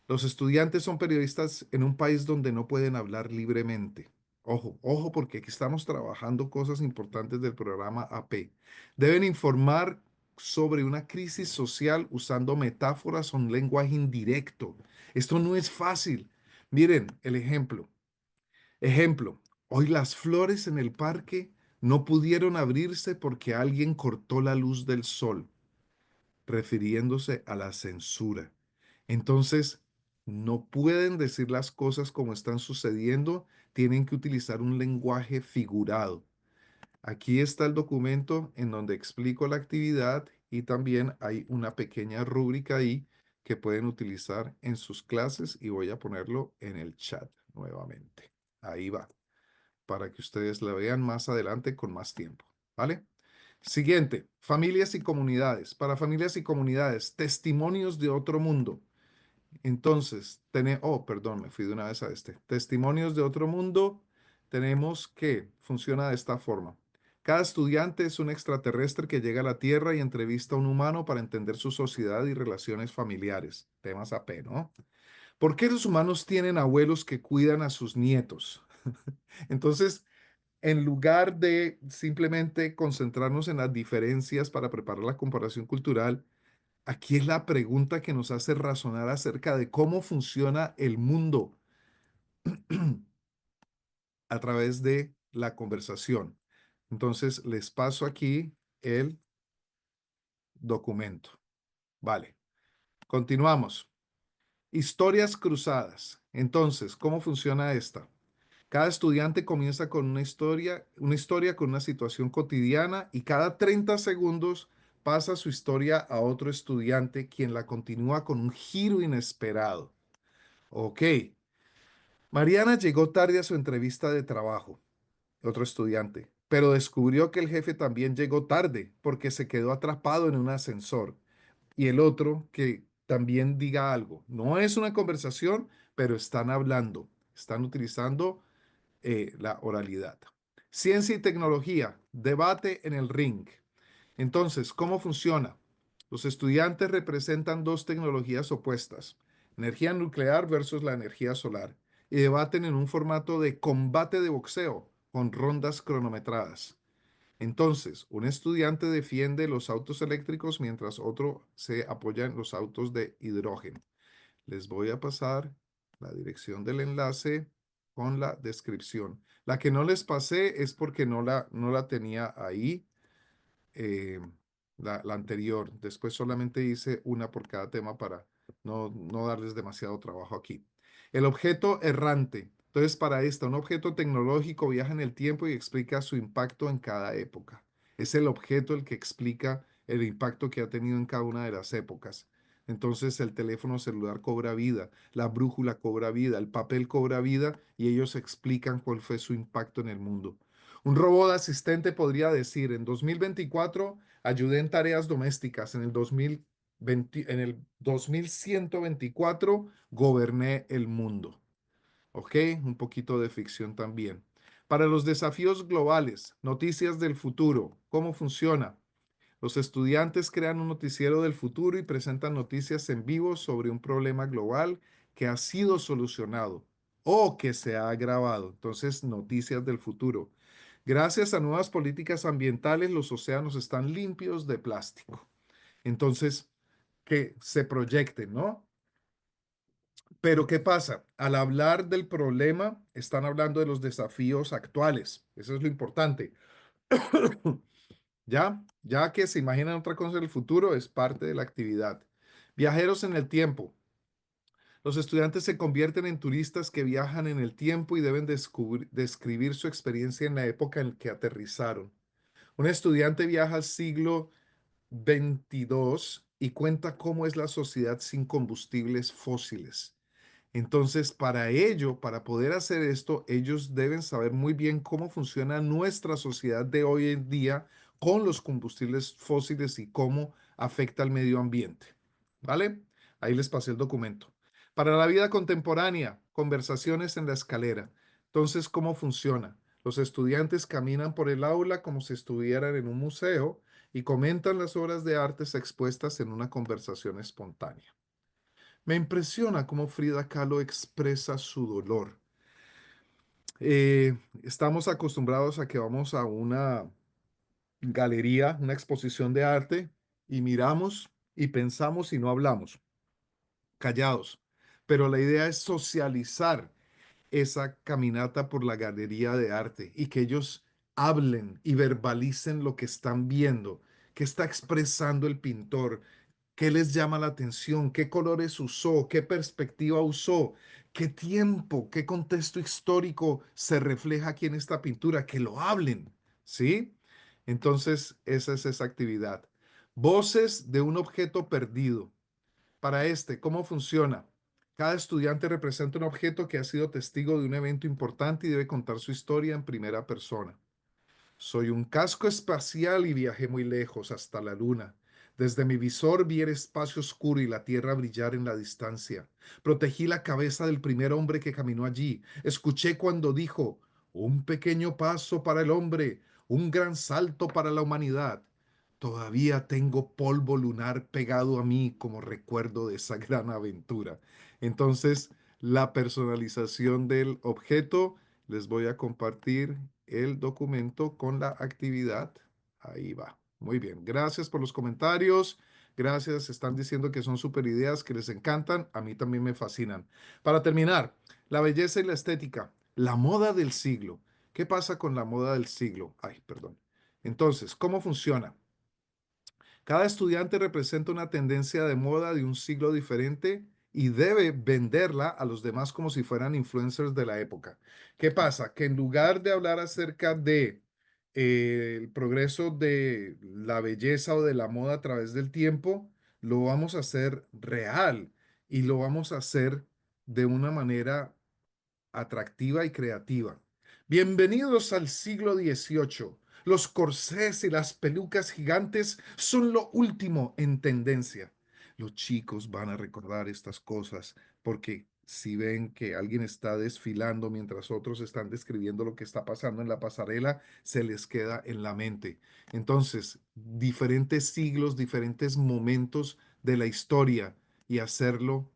Los estudiantes son periodistas en un país donde no pueden hablar libremente. Ojo, ojo, porque aquí estamos trabajando cosas importantes del programa AP. Deben informar sobre una crisis social usando metáforas o un lenguaje indirecto. Esto no es fácil. Miren el ejemplo. Ejemplo, hoy las flores en el parque no pudieron abrirse porque alguien cortó la luz del sol, refiriéndose a la censura. Entonces, no pueden decir las cosas como están sucediendo, tienen que utilizar un lenguaje figurado. Aquí está el documento en donde explico la actividad y también hay una pequeña rúbrica ahí que pueden utilizar en sus clases y voy a ponerlo en el chat nuevamente. Ahí va, para que ustedes la vean más adelante con más tiempo, ¿vale? Siguiente, familias y comunidades. Para familias y comunidades, testimonios de otro mundo. Entonces, perdón, me fui de una vez a este. Testimonios de otro mundo. Tenemos que funciona de esta forma. Cada estudiante es un extraterrestre que llega a la Tierra y entrevista a un humano para entender su sociedad y relaciones familiares. Temas AP, ¿no? ¿Por qué los humanos tienen abuelos que cuidan a sus nietos? Entonces, en lugar de simplemente concentrarnos en las diferencias para preparar la comparación cultural, aquí es la pregunta que nos hace razonar acerca de cómo funciona el mundo a través de la conversación. Entonces, les paso aquí el documento. Vale, continuamos. Historias cruzadas. Entonces, ¿cómo funciona esta? Cada estudiante comienza con una historia con una situación cotidiana y cada 30 segundos pasa su historia a otro estudiante quien la continúa con un giro inesperado. Ok. Mariana llegó tarde a su entrevista de trabajo, otro estudiante, pero descubrió que el jefe también llegó tarde porque se quedó atrapado en un ascensor. Y el otro que también diga algo. No es una conversación, pero están hablando, están utilizando la oralidad. Ciencia y tecnología, debate en el ring. Entonces, ¿cómo funciona? Los estudiantes representan dos tecnologías opuestas, energía nuclear versus la energía solar. y debaten en un formato de combate de boxeo con rondas cronometradas. Entonces, un estudiante defiende los autos eléctricos mientras otro se apoya en los autos de hidrógeno. Les voy a pasar la dirección del enlace con la descripción. La que no les pasé es porque no la tenía ahí, eh, la anterior. Después solamente hice una por cada tema para no darles demasiado trabajo aquí. El objeto errante. Entonces, para esta, un objeto tecnológico viaja en el tiempo y explica su impacto en cada época. Es el objeto el que explica el impacto que ha tenido en cada una de las épocas. Entonces, el teléfono celular cobra vida, la brújula cobra vida, el papel cobra vida y ellos explican cuál fue su impacto en el mundo. Un robot asistente podría decir, en 2024 ayudé en tareas domésticas, en el 2124 goberné el mundo. ¿Ok? Un poquito de ficción también. Para los desafíos globales, noticias del futuro, ¿cómo funciona? Los estudiantes crean un noticiero del futuro y presentan noticias en vivo sobre un problema global que ha sido solucionado o que se ha agravado. Entonces, noticias del futuro. Gracias a nuevas políticas ambientales, los océanos están limpios de plástico. Entonces, que se proyecten, ¿no? Pero ¿qué pasa? Al hablar del problema, están hablando de los desafíos actuales. Eso es lo importante. Ya que se imaginan otra cosa en el futuro, es parte de la actividad. Viajeros en el tiempo. Los estudiantes se convierten en turistas que viajan en el tiempo y deben describir su experiencia en la época en que aterrizaron. Un estudiante viaja al siglo XXII y cuenta cómo es la sociedad sin combustibles fósiles. Entonces, para ello, para poder hacer esto, ellos deben saber muy bien cómo funciona nuestra sociedad de hoy en día con los combustibles fósiles y cómo afecta al medio ambiente. ¿Vale? Ahí les pasé el documento. Para la vida contemporánea, conversaciones en la escalera. Entonces, ¿cómo funciona? Los estudiantes caminan por el aula como si estuvieran en un museo y comentan las obras de artes expuestas en una conversación espontánea. Me impresiona cómo Frida Kahlo expresa su dolor. Estamos acostumbrados a que vamos a una galería, una exposición de arte, y miramos y pensamos y no hablamos, callados. Pero la idea es socializar esa caminata por la galería de arte y que ellos hablen y verbalicen lo que están viendo, que está expresando el pintor, qué les llama la atención, qué colores usó, qué perspectiva usó, qué tiempo, qué contexto histórico se refleja aquí en esta pintura, que lo hablen, ¿sí? Entonces, esa es esa actividad. Voces de un objeto perdido. Para este, ¿cómo funciona? Cada estudiante representa un objeto que ha sido testigo de un evento importante y debe contar su historia en primera persona. Soy un casco espacial y viajé muy lejos, hasta la luna. Desde mi visor vi el espacio oscuro y la tierra brillar en la distancia. Protegí la cabeza del primer hombre que caminó allí. Escuché cuando dijo, un pequeño paso para el hombre, un gran salto para la humanidad. Todavía tengo polvo lunar pegado a mí como recuerdo de esa gran aventura. Entonces, la personalización del objeto, les voy a compartir el documento con la actividad. Ahí va. Muy bien. Gracias por los comentarios. Gracias. Están diciendo que son super ideas, que les encantan. A mí también me fascinan. Para terminar, la belleza y la estética. La moda del siglo. ¿Qué pasa con la moda del siglo? Ay, perdón. Entonces, ¿cómo funciona? Cada estudiante representa una tendencia de moda de un siglo diferente y debe venderla a los demás como si fueran influencers de la época. ¿Qué pasa? Que en lugar de hablar acerca de el progreso de la belleza o de la moda a través del tiempo, lo vamos a hacer real y lo vamos a hacer de una manera atractiva y creativa. Bienvenidos al siglo XVIII. Los corsés y las pelucas gigantes son lo último en tendencia. Los chicos van a recordar estas cosas porque si ven que alguien está desfilando mientras otros están describiendo lo que está pasando en la pasarela, se les queda en la mente. Entonces, diferentes siglos, diferentes momentos de la historia y hacerlo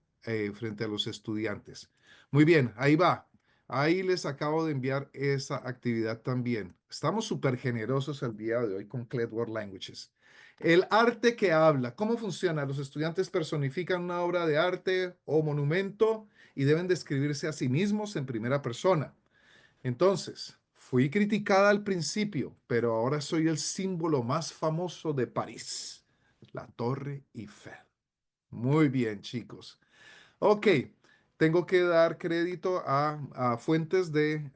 frente a los estudiantes. Muy bien, ahí va. Ahí les acabo de enviar esa actividad también. Estamos súper generosos el día de hoy con Clever World Languages. El arte que habla, ¿cómo funciona? Los estudiantes personifican una obra de arte o monumento y deben describirse a sí mismos en primera persona. Entonces, fui criticada al principio, pero ahora soy el símbolo más famoso de París, la Torre Eiffel. Muy bien, chicos. Ok, tengo que dar crédito a fuentes de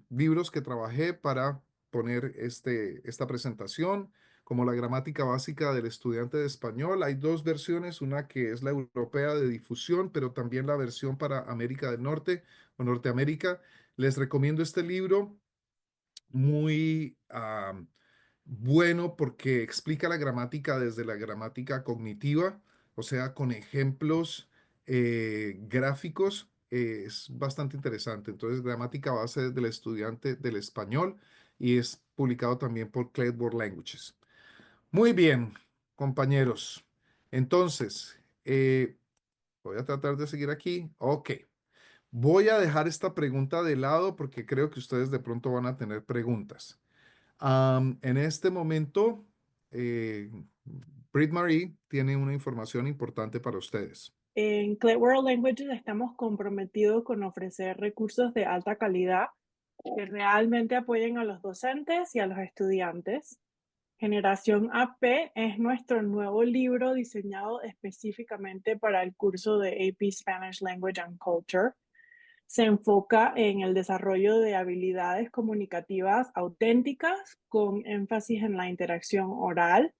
libros que trabajé para poner esta presentación, como la gramática básica del estudiante de español. Hay dos versiones, una que es la europea de difusión, pero también la versión para América del Norte o Norteamérica. Les recomiendo este libro muy bueno porque explica la gramática desde la gramática cognitiva, o sea, con ejemplos gráficos. Es bastante interesante. Entonces, gramática base del estudiante del español y es publicado también por Clever Languages. Muy bien, compañeros. Entonces, voy a tratar de seguir aquí. Ok. Voy a dejar esta pregunta de lado porque creo que ustedes de pronto van a tener preguntas. En este momento, eh, Brit Marie tiene una información importante para ustedes. En Clever World Languages estamos comprometidos con ofrecer recursos de alta calidad que realmente apoyen a los docentes y a los estudiantes. Generación AP es nuestro nuevo libro diseñado específicamente para el curso de AP Spanish Language and Culture. Se enfoca en el desarrollo de habilidades comunicativas auténticas con énfasis en la interacción oral.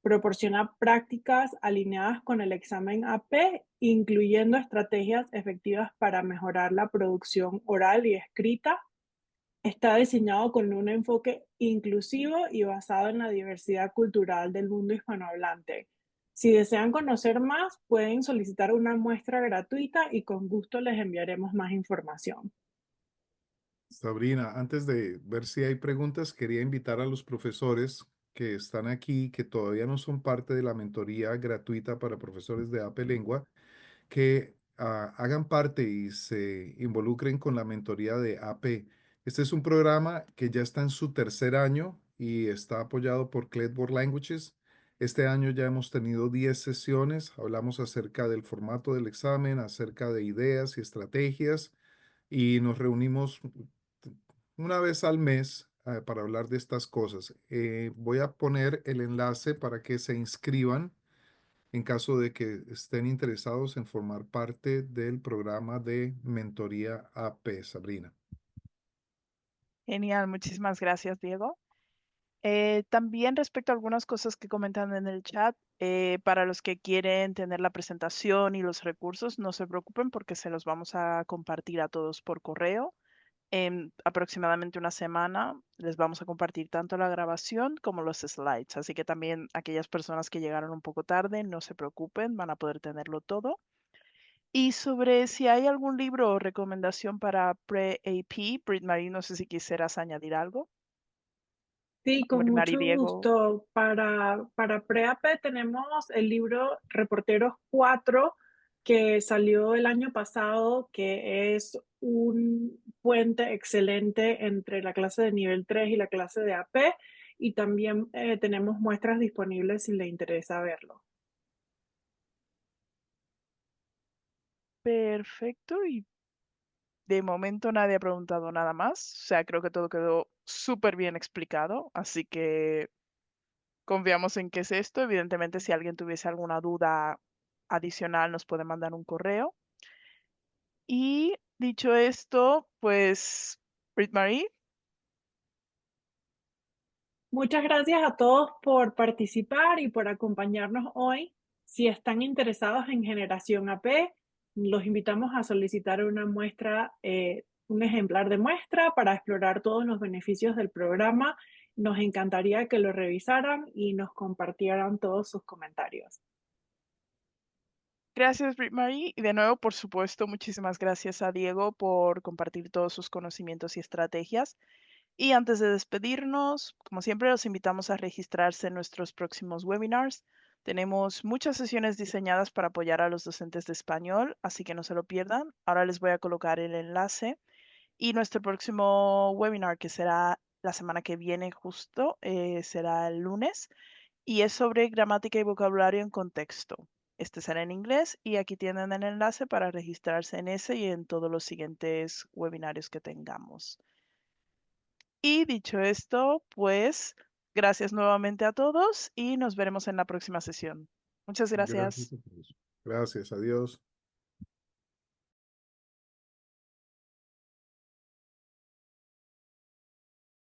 Proporciona prácticas alineadas con el examen AP, incluyendo estrategias efectivas para mejorar la producción oral y escrita. Está diseñado con un enfoque inclusivo y basado en la diversidad cultural del mundo hispanohablante. Si desean conocer más, pueden solicitar una muestra gratuita y con gusto les enviaremos más información. Sabrina, antes de ver si hay preguntas, quería invitar a los profesores que están aquí, que todavía no son parte de la mentoría gratuita para profesores de AP Lengua, que hagan parte y se involucren con la mentoría de AP. Este es un programa que ya está en su tercer año y está apoyado por Clever Languages. Este año ya hemos tenido 10 sesiones, hablamos acerca del formato del examen, acerca de ideas y estrategias y nos reunimos una vez al mes para hablar de estas cosas. Voy a poner el enlace para que se inscriban en caso de que estén interesados en formar parte del programa de mentoría AP, Sabrina. Genial, muchísimas gracias, Diego. También respecto a algunas cosas que comentan en el chat, para los que quieren tener la presentación y los recursos, no se preocupen porque se los vamos a compartir a todos por correo. En aproximadamente una semana les vamos a compartir tanto la grabación como los slides, así que también aquellas personas que llegaron un poco tarde, no se preocupen, van a poder tenerlo todo. Y sobre si hay algún libro o recomendación para Pre-AP, Brit Marie, no sé si quisieras añadir algo. Sí, con Brit Marie, mucho Diego. gusto. Para PreAP tenemos el libro Reporteros 4, que salió el año pasado, que es un puente excelente entre la clase de nivel 3 y la clase de AP. Y también tenemos muestras disponibles si le interesa verlo. Perfecto. Y de momento nadie ha preguntado nada más. O sea, creo que todo quedó súper bien explicado. Así que confiamos en que es esto. Evidentemente, si alguien tuviese alguna duda adicional, nos puede mandar un correo. Y dicho esto, pues, Brit Marie, Muchas gracias a todos por participar y por acompañarnos hoy. Si están interesados en Generación AP, los invitamos a solicitar una muestra, un ejemplar de muestra para explorar todos los beneficios del programa. Nos encantaría que lo revisaran y nos compartieran todos sus comentarios. gracias, Brit Marie. Y de nuevo, por supuesto, muchísimas gracias a Diego por compartir todos sus conocimientos y estrategias. Y antes de despedirnos, como siempre, los invitamos a registrarse en nuestros próximos webinars, Tenemos muchas sesiones diseñadas para apoyar a los docentes de español, así que no se lo pierdan. Ahora les voy a colocar el enlace y nuestro próximo webinar, que será la semana que viene justo, será el lunes y es sobre gramática y vocabulario en contexto. Este será en inglés y aquí tienen el enlace para registrarse en ese y en todos los siguientes webinarios que tengamos. Y dicho esto, pues gracias nuevamente a todos y nos veremos en la próxima sesión. Muchas Gracias gracias. a todos. Gracias, adiós.